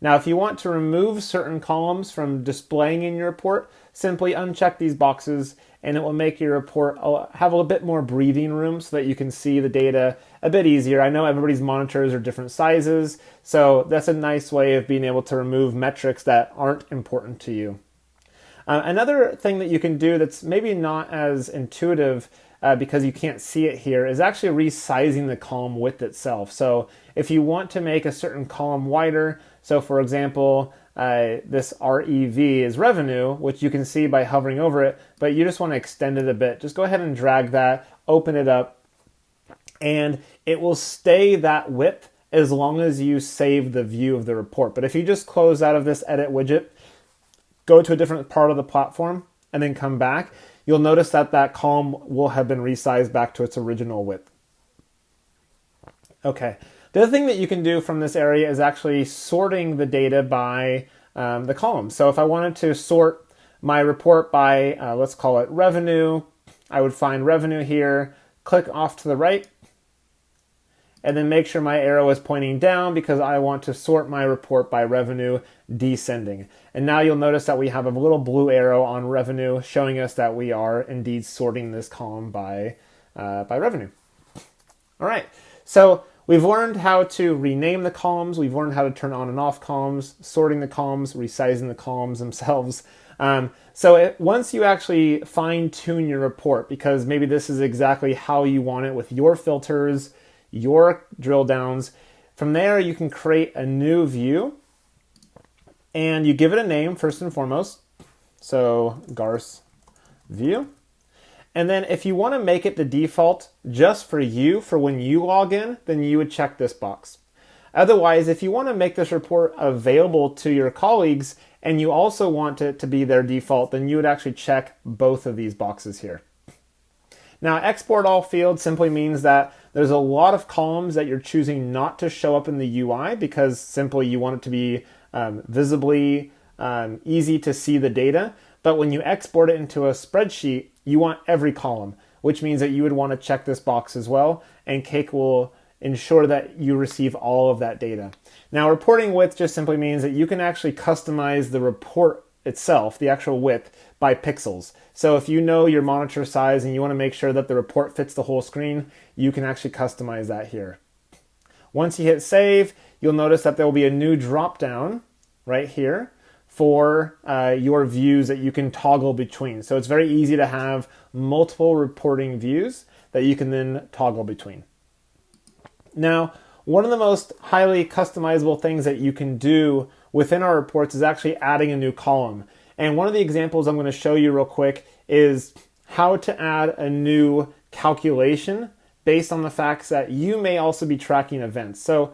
Now, if you want to remove certain columns from displaying in your report, simply uncheck these boxes and it will make your report have a little bit more breathing room so that you can see the data a bit easier. I know everybody's monitors are different sizes, so that's a nice way of being able to remove metrics that aren't important to you. Another thing that you can do that's maybe not as intuitive because you can't see it here is actually resizing the column width itself. So if you want to make a certain column wider, so for example, this REV is revenue, which you can see by hovering over it, but you just want to extend it a bit. Just go ahead and drag that, open it up, and it will stay that width as long as you save the view of the report. But if you just close out of this edit widget, go to a different part of the platform, and then come back, you'll notice that that column will have been resized back to its original width. Okay. The other thing that you can do from this area is actually sorting the data by the columns. So if I wanted to sort my report by, let's call it revenue, I would find revenue here, click off to the right, and then make sure my arrow is pointing down because I want to sort my report by revenue descending. And now you'll notice that we have a little blue arrow on revenue showing us that we are indeed sorting this column by revenue. All right, so we've learned how to rename the columns. We've learned how to turn on and off columns, sorting the columns, resizing the columns themselves. Once you actually fine tune your report, because maybe this is exactly how you want it with your filters, your drill downs, from there you can create a new view and you give it a name first and foremost. So Garth view. And then if you want to make it the default just for you, for when you log in, then you would check this box. Otherwise, if you want to make this report available to your colleagues and you also want it to be their default, then you would actually check both of these boxes here. Now, export all fields simply means that there's a lot of columns that you're choosing not to show up in the UI because simply you want it to be visibly easy to see the data. But when you export it into a spreadsheet, you want every column, which means that you would want to check this box as well, and Cake will ensure that you receive all of that data. Now, reporting width just simply means that you can actually customize the report itself, the actual width, by pixels. So if you know your monitor size and you want to make sure that the report fits the whole screen, you can actually customize that here. Once you hit save, you'll notice that there will be a new drop down right here for your views that you can toggle between. So it's very easy to have multiple reporting views that you can then toggle between. Now, one of the most highly customizable things that you can do within our reports is actually adding a new column. And one of the examples I'm going to show you real quick is how to add a new calculation based on the facts that you may also be tracking events. So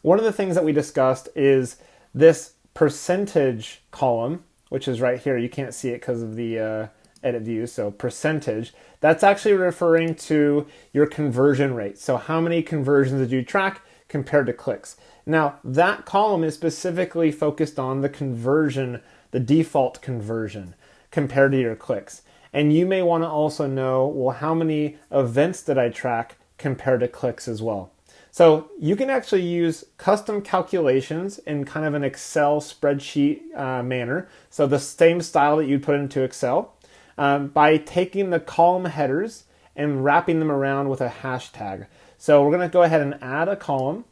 one of the things that we discussed is this percentage column, which is right here. You can't see it because of the edit view, so percentage. That's actually referring to your conversion rate. So how many conversions did you track compared to clicks? Now, that column is specifically focused on the conversion, the default conversion compared to your clicks. And you may want to also know, well, how many events did I track compared to clicks as well? So you can actually use custom calculations in kind of an Excel spreadsheet manner. So the same style that you'd put into Excel by taking the column headers and wrapping them around with a hashtag. So we're going to go ahead and add a column,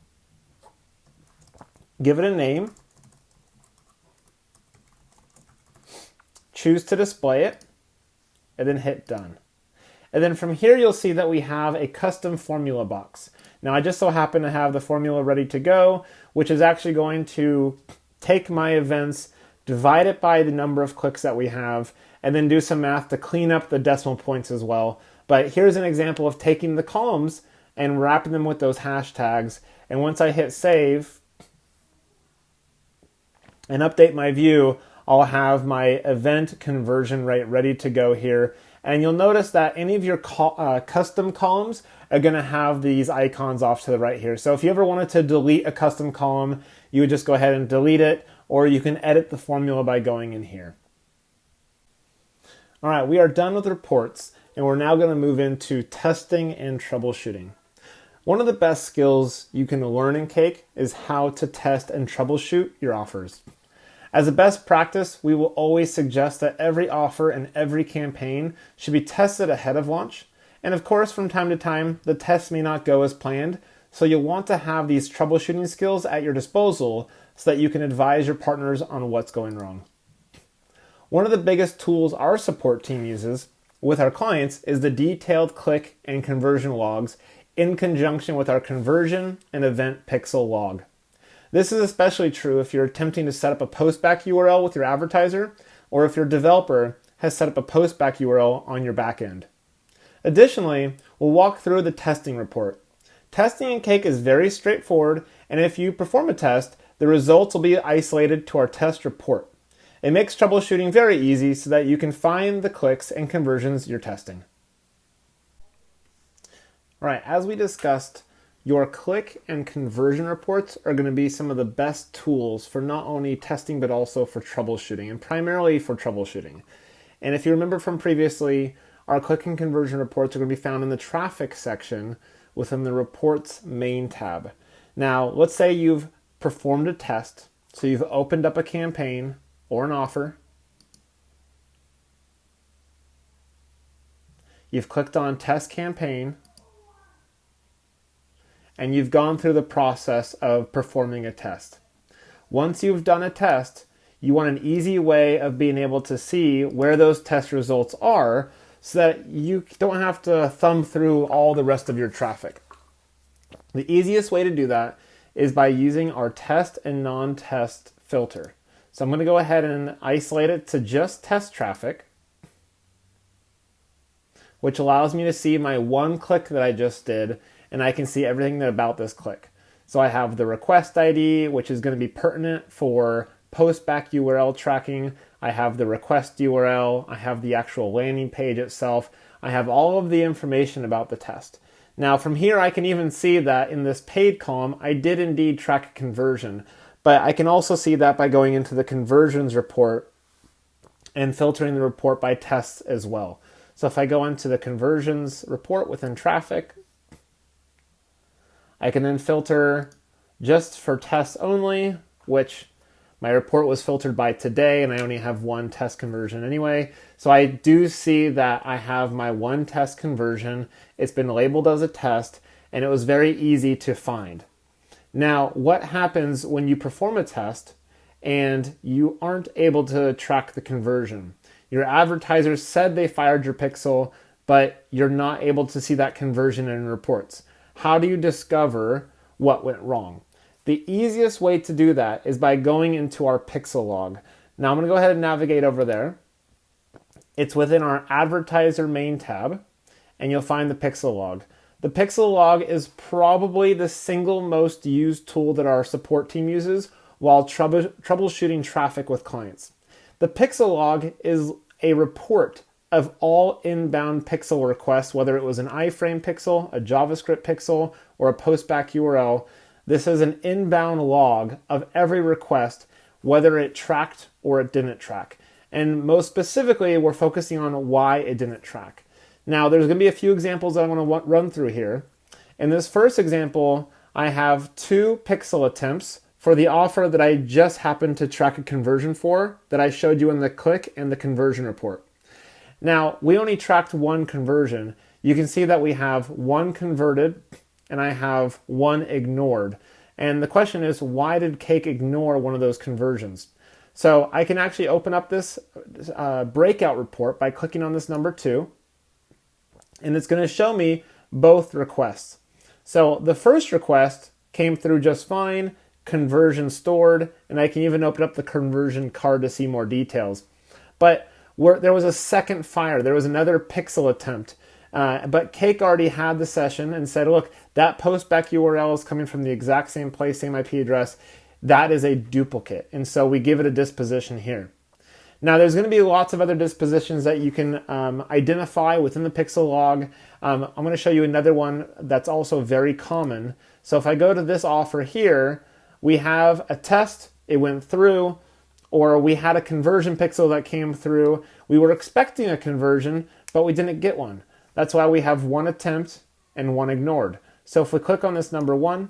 give it a name, choose to display it, and then hit done. And then from here, you'll see that we have a custom formula box. Now, I just so happen to have the formula ready to go, which is actually going to take my events, divide it by the number of clicks that we have, and then do some math to clean up the decimal points as well. But here's an example of taking the columns and wrapping them with those hashtags. And once I hit save and update my view, I'll have my event conversion rate ready to go here. And you'll notice that any of your custom columns are going to have these icons off to the right here. So if you ever wanted to delete a custom column, you would just go ahead and delete it, or you can edit the formula by going in here. All right, we are done with reports, and we're now going to move into testing and troubleshooting. One of the best skills you can learn in Cake is how to test and troubleshoot your offers. As a best practice, we will always suggest that every offer and every campaign should be tested ahead of launch. And of course, from time to time, the tests may not go as planned, so you'll want to have these troubleshooting skills at your disposal so that you can advise your partners on what's going wrong. One of the biggest tools our support team uses with our clients is the detailed click and conversion logs in conjunction with our conversion and event pixel log. This is especially true if you're attempting to set up a postback URL with your advertiser, or if your developer has set up a postback URL on your backend. Additionally, we'll walk through the testing report. Testing in Cake is very straightforward, and if you perform a test, the results will be isolated to our test report. It makes troubleshooting very easy so that you can find the clicks and conversions you're testing. All right, as we discussed, your click and conversion reports are going to be some of the best tools for not only testing but also for troubleshooting, and primarily for troubleshooting. And if you remember from previously, our click and conversion reports are going to be found in the traffic section within the reports main tab. Now, let's say you've performed a test, so you've opened up a campaign or an offer. You've clicked on test campaign, and you've gone through the process of performing a test. Once you've done a test, you want an easy way of being able to see where those test results are so that you don't have to thumb through all the rest of your traffic. The easiest way to do that is by using our test and non-test filter. So I'm going to go ahead and isolate it to just test traffic, which allows me to see my one click that I just did, and I can see everything about this click. So I have the request ID, which is going to be pertinent for postback URL tracking. I have the request URL. I have the actual landing page itself. I have all of the information about the test. Now from here, I can even see that in this paid column, I did indeed track a conversion, but I can also see that by going into the conversions report and filtering the report by tests as well. So if I go into the conversions report within traffic, I can then filter just for tests only, which my report was filtered by today, and I only have one test conversion anyway. So I do see that I have my one test conversion. It's been labeled as a test, and it was very easy to find. Now, what happens when you perform a test and you aren't able to track the conversion? Your advertiser said they fired your pixel, but you're not able to see that conversion in reports. How do you discover what went wrong? The easiest way to do that is by going into our pixel log. Now I'm going to go ahead and navigate over there. It's within our Advertiser main tab, and you'll find the pixel log. The pixel log is probably the single most used tool that our support team uses while troubleshooting traffic with clients. The pixel log is a report of all inbound pixel requests, whether it was an iframe pixel, a JavaScript pixel, or a postback URL. This is an inbound log of every request, whether it tracked or it didn't track. And most specifically, we're focusing on why it didn't track. Now, there's going to be a few examples that I'm going to run through here. In this first example, I have 2 pixel attempts for the offer that I just happened to track a conversion for that I showed you in the click and the conversion report. Now, we only tracked 1 conversion. You can see that we have 1 converted and I have 1 ignored. And the question is, why did Cake ignore one of those conversions? So I can actually open up this breakout report by clicking on this number 2. And it's going to show me both requests. So the first request came through just fine, conversion stored, and I can even open up the conversion card to see more details. But there was a second fire. There was another pixel attempt. But Cake already had the session and said, look, that postback URL is coming from the exact same place, same IP address. That is a duplicate. And so we give it a disposition here. Now, there's going to be lots of other dispositions that you can identify within the pixel log. I'm going to show you another one that's also very common. So if I go to this offer here, we have a test, it went through, or we had a conversion pixel that came through. We were expecting a conversion, but we didn't get one. That's why we have 1 attempt and 1 ignored. So if we click on this number 1,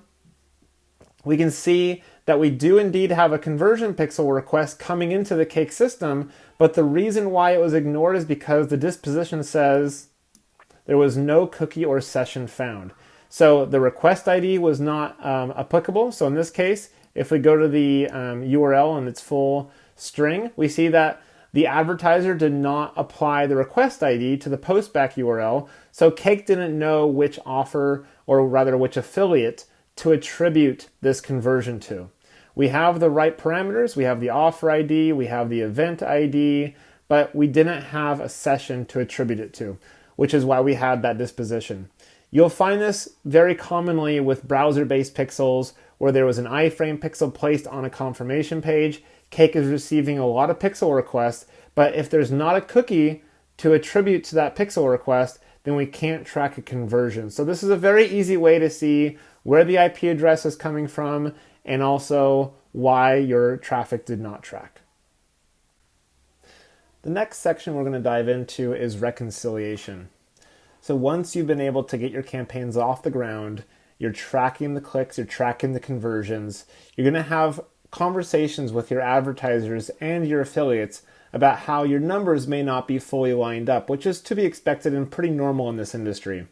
we can see that we do indeed have a conversion pixel request coming into the Cake system, but the reason why it was ignored is because the disposition says there was no cookie or session found. So the request ID was not applicable. So in this case, if we go to the URL and its full string, we see that the advertiser did not apply the request ID to the postback URL. So Cake didn't know which offer, or rather which affiliate, to attribute this conversion to. We have the right parameters, we have the offer ID, we have the event ID, but we didn't have a session to attribute it to, which is why we had that disposition. You'll find this very commonly with browser-based pixels where there was an iframe pixel placed on a confirmation page. Cake is receiving a lot of pixel requests, but if there's not a cookie to attribute to that pixel request, then we can't track a conversion. So this is a very easy way to see where the IP address is coming from and also why your traffic did not track. The next section we're going to dive into is reconciliation. So once you've been able to get your campaigns off the ground, you're tracking the clicks, you're tracking the conversions, you're going to have conversations with your advertisers and your affiliates about how your numbers may not be fully lined up, which is to be expected and pretty normal in this industry.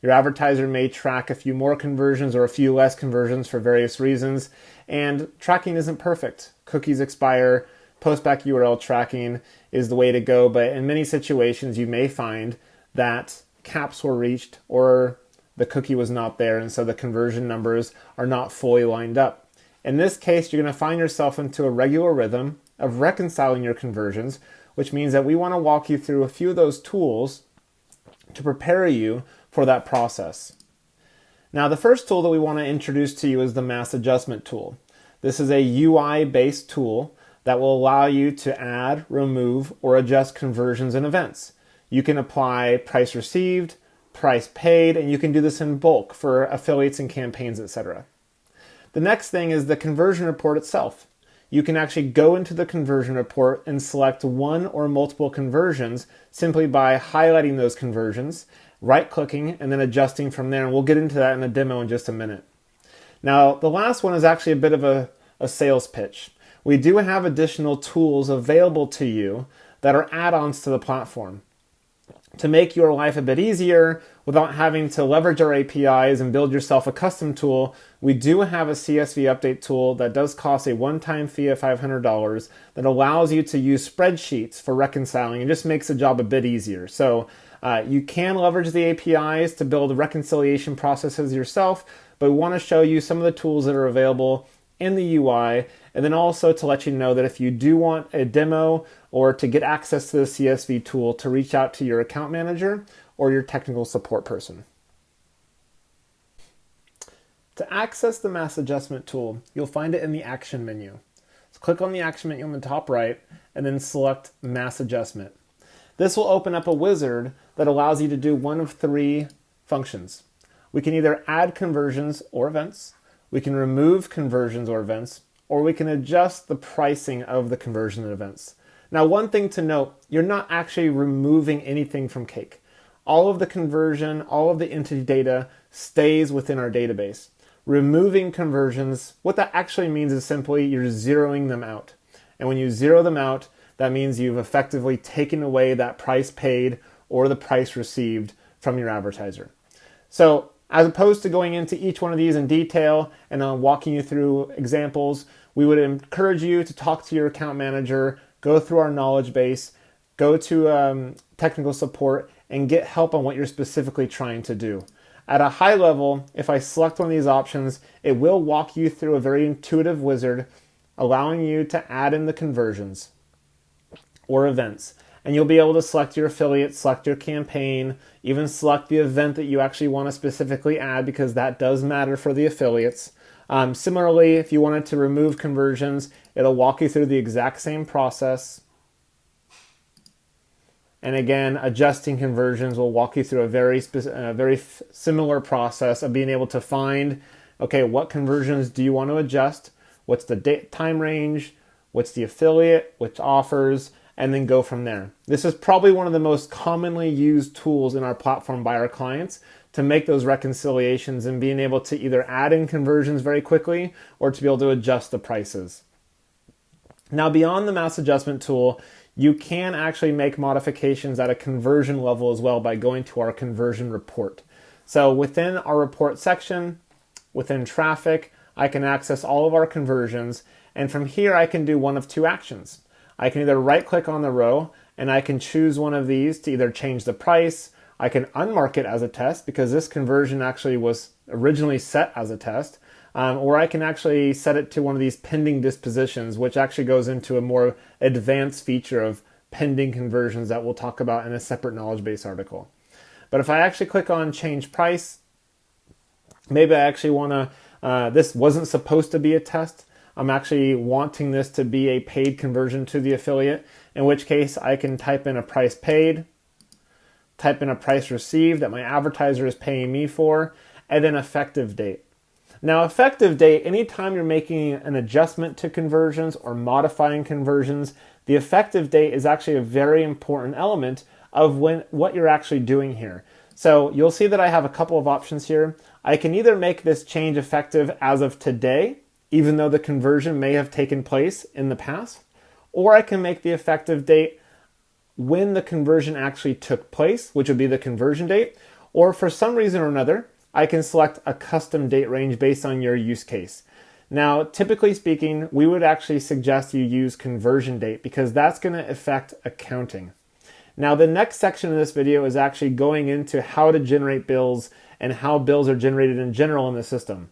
Your advertiser may track a few more conversions or a few less conversions for various reasons, and tracking isn't perfect. Cookies expire, postback URL tracking is the way to go, but in many situations you may find that caps were reached or the cookie was not there, and so the conversion numbers are not fully lined up. In this case, you're going to find yourself into a regular rhythm of reconciling your conversions, which means that we want to walk you through a few of those tools to prepare you for that process. Now, the first tool that we want to introduce to you is the Mass Adjustment tool. This is a UI-based tool that will allow you to add, remove, or adjust conversions and events. You can apply price received, price paid, and you can do this in bulk for affiliates and campaigns, etc. The next thing is the conversion report itself. You can actually go into the conversion report and select one or multiple conversions simply by highlighting those conversions, right-clicking, and then adjusting from there. And we'll get into that in a demo in just a minute. Now, the last one is actually a bit of a sales pitch. We do have additional tools available to you that are add-ons to the platform. To make your life a bit easier without having to leverage our APIs and build yourself a custom tool, we do have a CSV update tool that does cost a one-time fee of $500 that allows you to use spreadsheets for reconciling and just makes the job a bit easier. So you can leverage the APIs to build reconciliation processes yourself, but we want to show you some of the tools that are available and the UI, and then also to let you know that if you do want a demo or to get access to the CSV tool, to reach out to your account manager or your technical support person. To access the mass adjustment tool, you'll find it in the action menu. So click on the action menu on the top right and then select mass adjustment. This will open up a wizard that allows you to do one of three functions. We can either add conversions or events, we can remove conversions or events, or we can adjust the pricing of the conversion and events. Now, one thing to note, you're not actually removing anything from Cake. All of the conversion, all of the entity data stays within our database. Removing conversions, what that actually means is simply you're zeroing them out. And when you zero them out, that means you've effectively taken away that price paid or the price received from your advertiser. So as opposed to going into each one of these in detail and walking you through examples, we would encourage you to talk to your account manager, go through our knowledge base, go to technical support, and get help on what you're specifically trying to do. At a high level, if I select one of these options, it will walk you through a very intuitive wizard, allowing you to add in the conversions or events. And you'll be able to select your affiliate, select your campaign, even select the event that you actually want to specifically add, because that does matter for the affiliates. Similarly, if you wanted to remove conversions, it'll walk you through the exact same process. And again, adjusting conversions will walk you through a very similar process of being able to find, okay, what conversions do you want to adjust? What's the time range? What's the affiliate? Which offers? And then go from there. This is probably one of the most commonly used tools in our platform by our clients to make those reconciliations and being able to either add in conversions very quickly or to be able to adjust the prices. Now, beyond the mass adjustment tool, you can actually make modifications at a conversion level as well by going to our conversion report. So within our report section, within traffic, I can access all of our conversions, and from here I can do one of two actions. I can either right click on the row and I can choose one of these to either change the price. I can unmark it as a test because this conversion actually was originally set as a test. Or I can actually set it to one of these pending dispositions, which actually goes into a more advanced feature of pending conversions that we'll talk about in a separate knowledge base article. But if I actually click on change price, maybe I actually want to, this wasn't supposed to be a test. I'm actually wanting this to be a paid conversion to the affiliate, in which case I can type in a price paid, type in a price received that my advertiser is paying me for, and then effective date. Now, effective date, anytime you're making an adjustment to conversions or modifying conversions, the effective date is actually a very important element of what you're actually doing here. So you'll see that I have a couple of options here. I can either make this change effective as of today, even though the conversion may have taken place in the past, or I can make the effective date when the conversion actually took place, which would be the conversion date, or for some reason or another, I can select a custom date range based on your use case. Now, typically speaking, we would actually suggest you use conversion date because that's going to affect accounting. Now, the next section of this video is actually going into how to generate bills and how bills are generated in general in the system.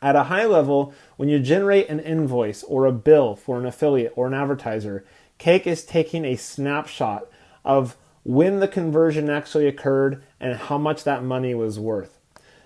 At a high level, when you generate an invoice or a bill for an affiliate or an advertiser, Cake is taking a snapshot of when the conversion actually occurred and how much that money was worth.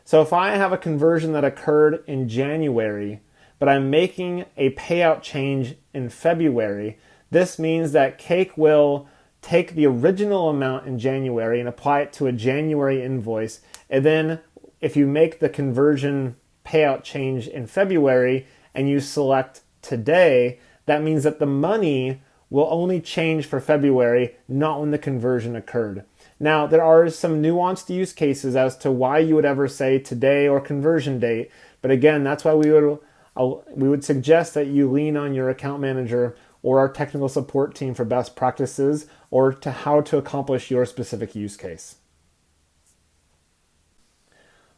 So if I have a conversion that occurred in January, but I'm making a payout change in February, this means that Cake will take the original amount in January and apply it to a January invoice. And then if you make the conversion payout change in February and you select today, that means that the money will only change for February, not when the conversion occurred. Now, there are some nuanced use cases as to why you would ever say today or conversion date, but again, that's why we would suggest that you lean on your account manager or our technical support team for best practices or to how to accomplish your specific use case.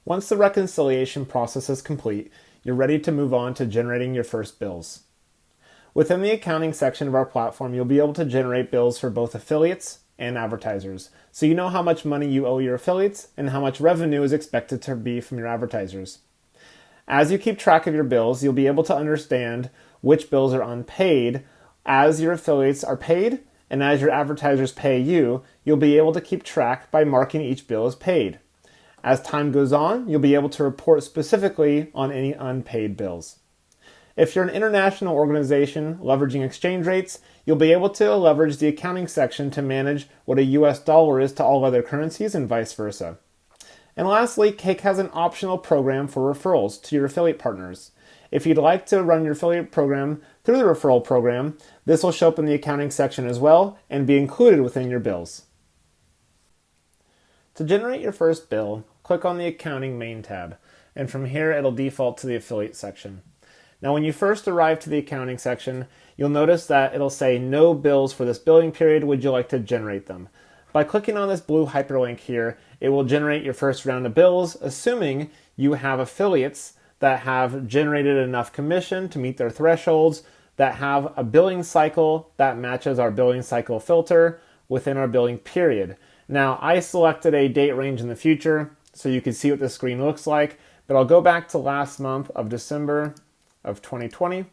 Once the reconciliation process is complete, you're ready to move on to generating your first bills. Within the accounting section of our platform, you'll be able to generate bills for both affiliates and advertisers. So you know how much money you owe your affiliates and how much revenue is expected to be from your advertisers. As you keep track of your bills, you'll be able to understand which bills are unpaid as your affiliates are paid, and as your advertisers pay you, you'll be able to keep track by marking each bill as paid. As time goes on, you'll be able to report specifically on any unpaid bills. If you're an international organization leveraging exchange rates, you'll be able to leverage the accounting section to manage what a US dollar is to all other currencies and vice versa. And lastly, Cake has an optional program for referrals to your affiliate partners. If you'd like to run your affiliate program through the referral program, this will show up in the accounting section as well and be included within your bills. To generate your first bill, click on the Accounting main tab, and from here it'll default to the affiliate section. Now when you first arrive to the accounting section, you'll notice that it'll say no bills for this billing period, would you like to generate them? By clicking on this blue hyperlink here, it will generate your first round of bills, assuming you have affiliates that have generated enough commission to meet their thresholds, that have a billing cycle that matches our billing cycle filter within our billing period. Now, I selected a date range in the future so you can see what the screen looks like, but I'll go back to last month of December of 2020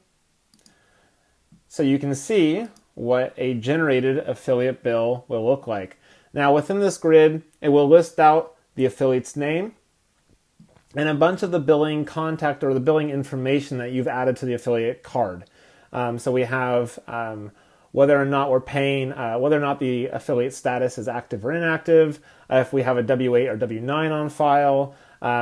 so you can see what a generated affiliate bill will look like. Now, within this grid, it will list out the affiliate's name and a bunch of the billing contact or the billing information that you've added to the affiliate card. So we have whether or not we're paying, whether or not the affiliate status is active or inactive, if we have a W-8 or W-9 on file.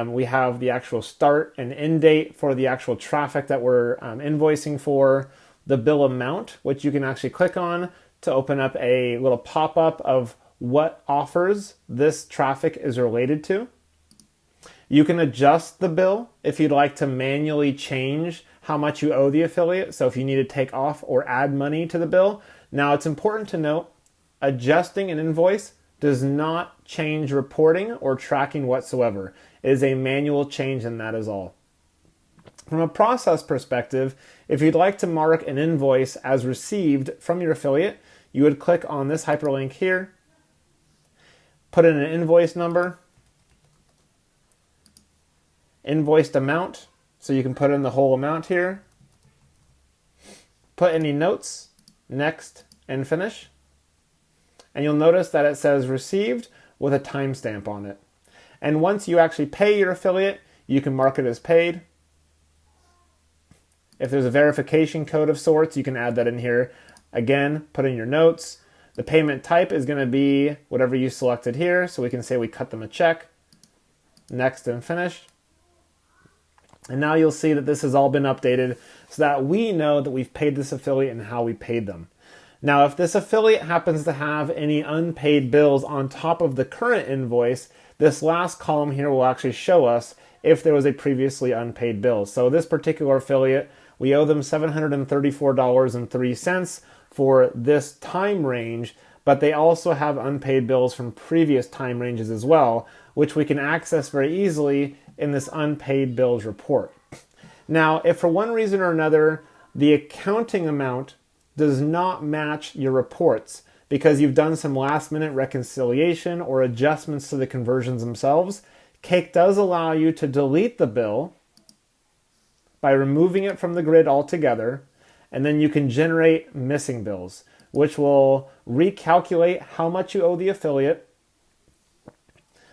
We have the actual start and end date for the actual traffic that we're invoicing for, the bill amount, which you can actually click on to open up a little pop-up of what offers this traffic is related to. You can adjust the bill if you'd like to manually change how much you owe the affiliate. So if you need to take off or add money to the bill. Now it's important to note, adjusting an invoice does not change reporting or tracking whatsoever. It is a manual change and that is all. From a process perspective, if you'd like to mark an invoice as received from your affiliate, you would click on this hyperlink here, put in an invoice number, invoiced amount, so you can put in the whole amount here, put any notes, next, and finish. And you'll notice that it says received with a timestamp on it. And once you actually pay your affiliate, you can mark it as paid. If there's a verification code of sorts, you can add that in here. Again, put in your notes. The payment type is going to be whatever you selected here, so we can say we cut them a check. Next and finish. And now you'll see that this has all been updated so that we know that we've paid this affiliate and how we paid them. Now, if this affiliate happens to have any unpaid bills on top of the current invoice, this last column here will actually show us if there was a previously unpaid bill. So this particular affiliate, we owe them $734.03 for this time range, but they also have unpaid bills from previous time ranges as well, which we can access very easily in this unpaid bills report. Now, if for one reason or another, the accounting amount does not match your reports because you've done some last minute reconciliation or adjustments to the conversions themselves, Cake does allow you to delete the bill by removing it from the grid altogether, and then you can generate missing bills, which will recalculate how much you owe the affiliate.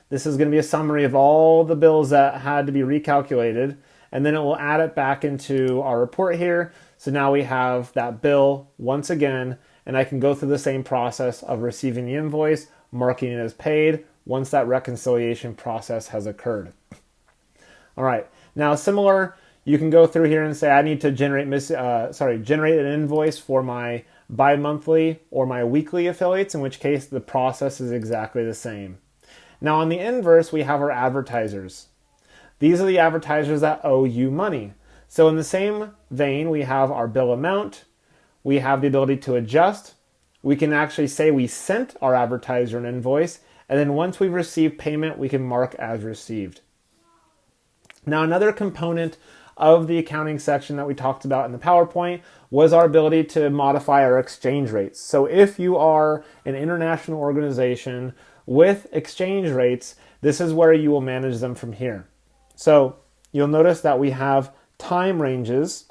This is going to be a summary of all the bills that had to be recalculated, and then it will add it back into our report here. So now we have that bill once again, and I can go through the same process of receiving the invoice, marking it as paid once that reconciliation process has occurred. All right, now similar, you can go through here and say I need to generate an invoice for my bi-monthly or my weekly affiliates, in which case the process is exactly the same. Now on the inverse, we have our advertisers. These are the advertisers that owe you money. So in the same vein, we have our bill amount. We have the ability to adjust. We can actually say we sent our advertiser an invoice, and then once we've received payment, we can mark as received. Now another component of the accounting section that we talked about in the PowerPoint was our ability to modify our exchange rates. So if you are an international organization with exchange rates, this is where you will manage them from here. So you'll notice that we have time ranges,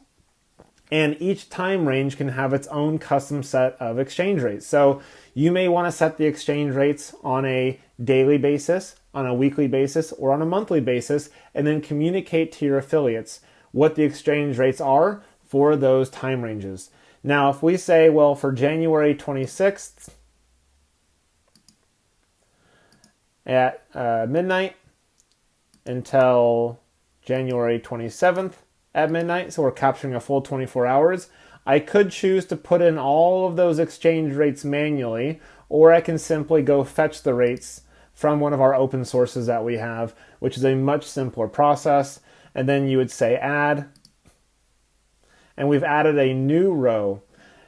and each time range can have its own custom set of exchange rates. So you may want to set the exchange rates on a daily basis, on a weekly basis, or on a monthly basis, and then communicate to your affiliates what the exchange rates are for those time ranges. Now, if we say, well, for January 26th at midnight until January 27th at midnight, so we're capturing a full 24 hours, I could choose to put in all of those exchange rates manually, or I can simply go fetch the rates from one of our open sources that we have, which is a much simpler process. And then you would say add, and we've added a new row.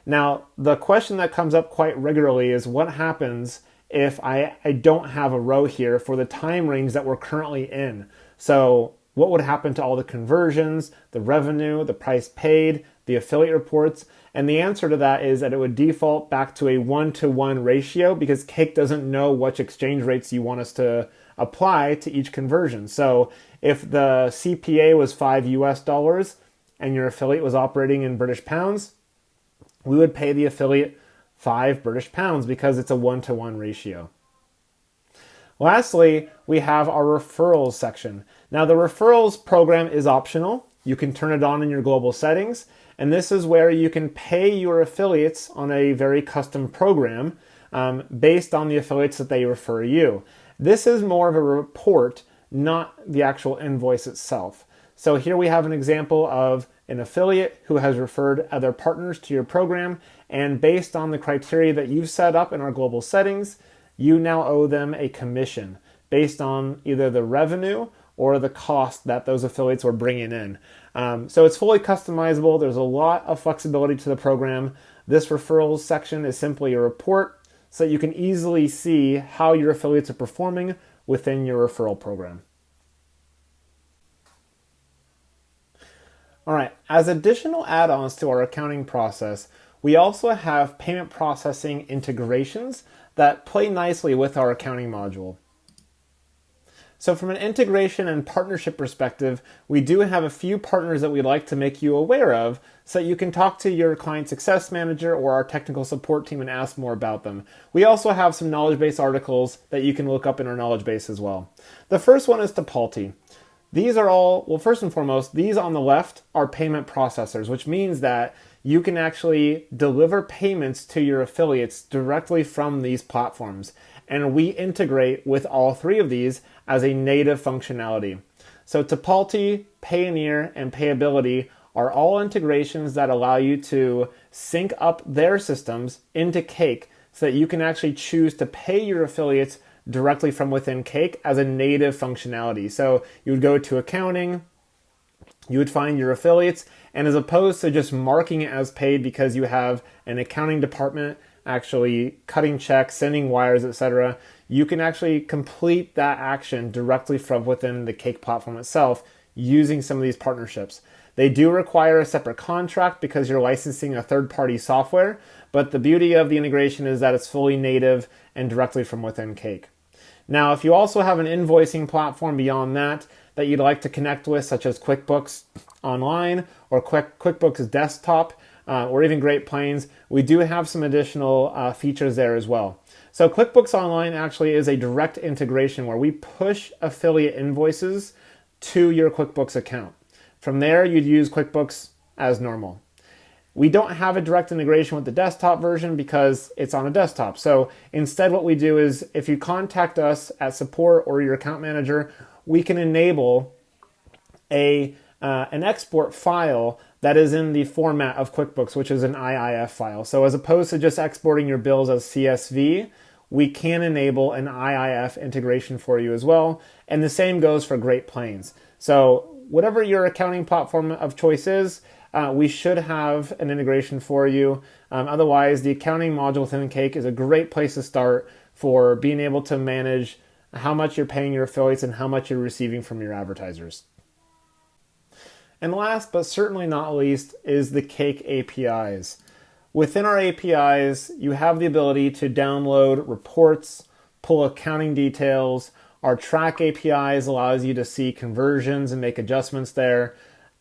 Now, the question that comes up quite regularly is what happens if I don't have a row here for the time range that we're currently in? So what would happen to all the conversions, the revenue, the price paid, the affiliate reports? And the answer to that is that it would default back to a 1-to-1 ratio because Cake doesn't know which exchange rates you want us to apply to each conversion. So if the CPA was $5 and your affiliate was operating in British pounds, we would pay the affiliate 5 British pounds because it's a 1-to-1 ratio. Lastly, we have our referrals section. Now, the referrals program is optional. You can turn it on in your global settings, and this is where you can pay your affiliates on a very custom program based on the affiliates that they refer you. This is more of a report, not the actual invoice itself. So here we have an example of an affiliate who has referred other partners to your program, and based on the criteria that you've set up in our global settings, you now owe them a commission based on either the revenue or the cost that those affiliates were bringing in. So it's fully customizable. There's a lot of flexibility to the program. This referrals section is simply a report so that you can easily see how your affiliates are performing within your referral program. All right, as additional add-ons to our accounting process, we also have payment processing integrations that play nicely with our accounting module. So from an integration and partnership perspective, we do have a few partners that we'd like to make you aware of so that you can talk to your client success manager or our technical support team and ask more about them. We also have some knowledge base articles that you can look up in our knowledge base as well. The first one is Troubleshooting. These are all, well, first and foremost, these on the left are payment processors, which means that you can actually deliver payments to your affiliates directly from these platforms. And we integrate with all three of these as a native functionality. So Troubleshooting, Payoneer, and Payability are all integrations that allow you to sync up their systems into Cake so that you can actually choose to pay your affiliates directly from within Cake as a native functionality. So you would go to accounting, you would find your affiliates, and as opposed to just marking it as paid because you have an accounting department actually cutting checks, sending wires, etc., you can actually complete that action directly from within the Cake platform itself using some of these partnerships. They do require a separate contract because you're licensing a third-party software, but the beauty of the integration is that it's fully native and directly from within Cake. Now, if you also have an invoicing platform beyond that you'd like to connect with, such as QuickBooks Online or QuickBooks Desktop, or even Great Plains, we do have some additional features there as well. So QuickBooks Online actually is a direct integration where we push affiliate invoices to your QuickBooks account. From there, you'd use QuickBooks as normal. We don't have a direct integration with the desktop version because it's on a desktop. So instead what we do is if you contact us at support or your account manager, we can enable an export file that is in the format of QuickBooks, which is an IIF file. So as opposed to just exporting your bills as CSV, we can enable an IIF integration for you as well. And the same goes for Great Plains. So whatever your accounting platform of choice is, we should have an integration for you. Otherwise, the accounting module within Cake is a great place to start for being able to manage how much you're paying your affiliates and how much you're receiving from your advertisers. And last but certainly not least is the Cake APIs. Within our APIs, you have the ability to download reports, pull accounting details, Our track APIs allows you to see conversions and make adjustments there.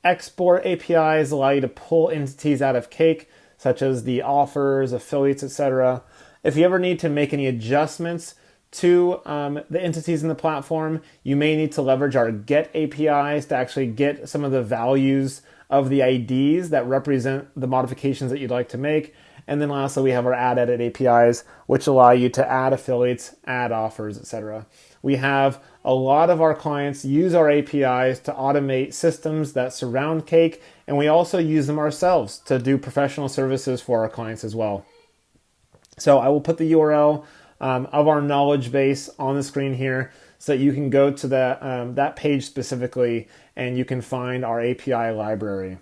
Export APIs allow you to pull entities out of Cake, such as the offers, affiliates, etc. If you ever need to make any adjustments to the entities in the platform, you may need to leverage our get APIs to actually get some of the values of the IDs that represent the modifications that you'd like to make. And then lastly, we have our add edit APIs, which allow you to add affiliates, add offers, etc. We have a lot of our clients use our APIs to automate systems that surround Cake, and we also use them ourselves to do professional services for our clients as well. So I will put the URL of our knowledge base on the screen here so that you can go to that page specifically and you can find our API library.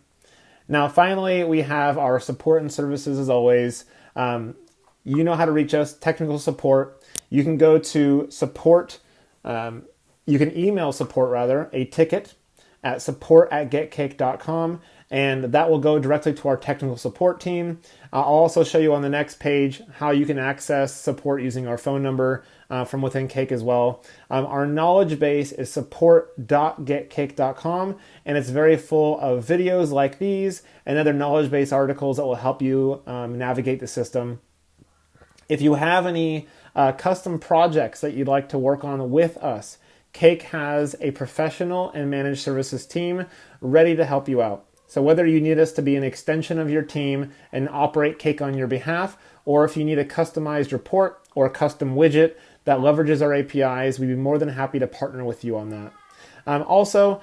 Now, finally, we have our support and services as always. You know how to reach us, technical support. You can go to support, you can email support rather, a ticket at support@getcake.com, and that will go directly to our technical support team. I'll also show you on the next page how you can access support using our phone number from within Cake as well. Our knowledge base is support.getcake.com, and it's very full of videos like these and other knowledge base articles that will help you navigate the system. If you have any custom projects that you'd like to work on with us, Cake has a professional and managed services team ready to help you out. So whether you need us to be an extension of your team and operate Cake on your behalf, or if you need a customized report or a custom widget that leverages our APIs, we'd be more than happy to partner with you on that. Also,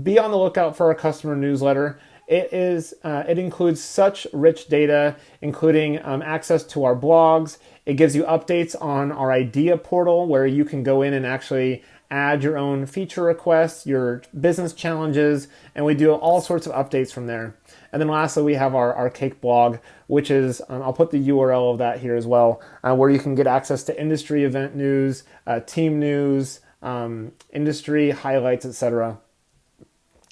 be on the lookout for our customer newsletter. It includes such rich data, including access to our blogs. It gives you updates on our idea portal where you can go in and actually add your own feature requests, your business challenges, and we do all sorts of updates from there. And then lastly, we have our Cake blog, which is, I'll put the URL of that here as well, where you can get access to industry event news, team news, industry highlights, etc.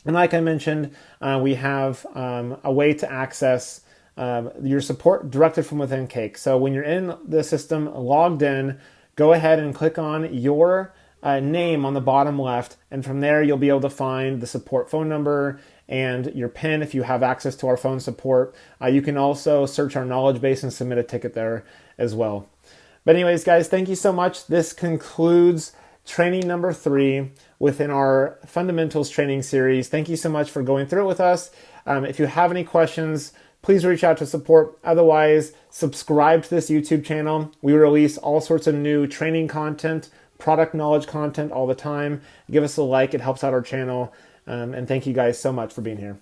And like I mentioned, we have a way to access your support directly from within Cake. So when you're in the system logged in, go ahead and click on your name on the bottom left, and from there you'll be able to find the support phone number and your PIN if you have access to our phone support. You can also search our knowledge base and submit a ticket there as well. But anyways, guys, thank you so much. This concludes training number 3 within our fundamentals training series. Thank you so much for going through it with us. If you have any questions, please reach out to support. Otherwise, subscribe to this YouTube channel. We release all sorts of new training content, product knowledge content all the time. Give us a like, it helps out our channel. And thank you guys so much for being here.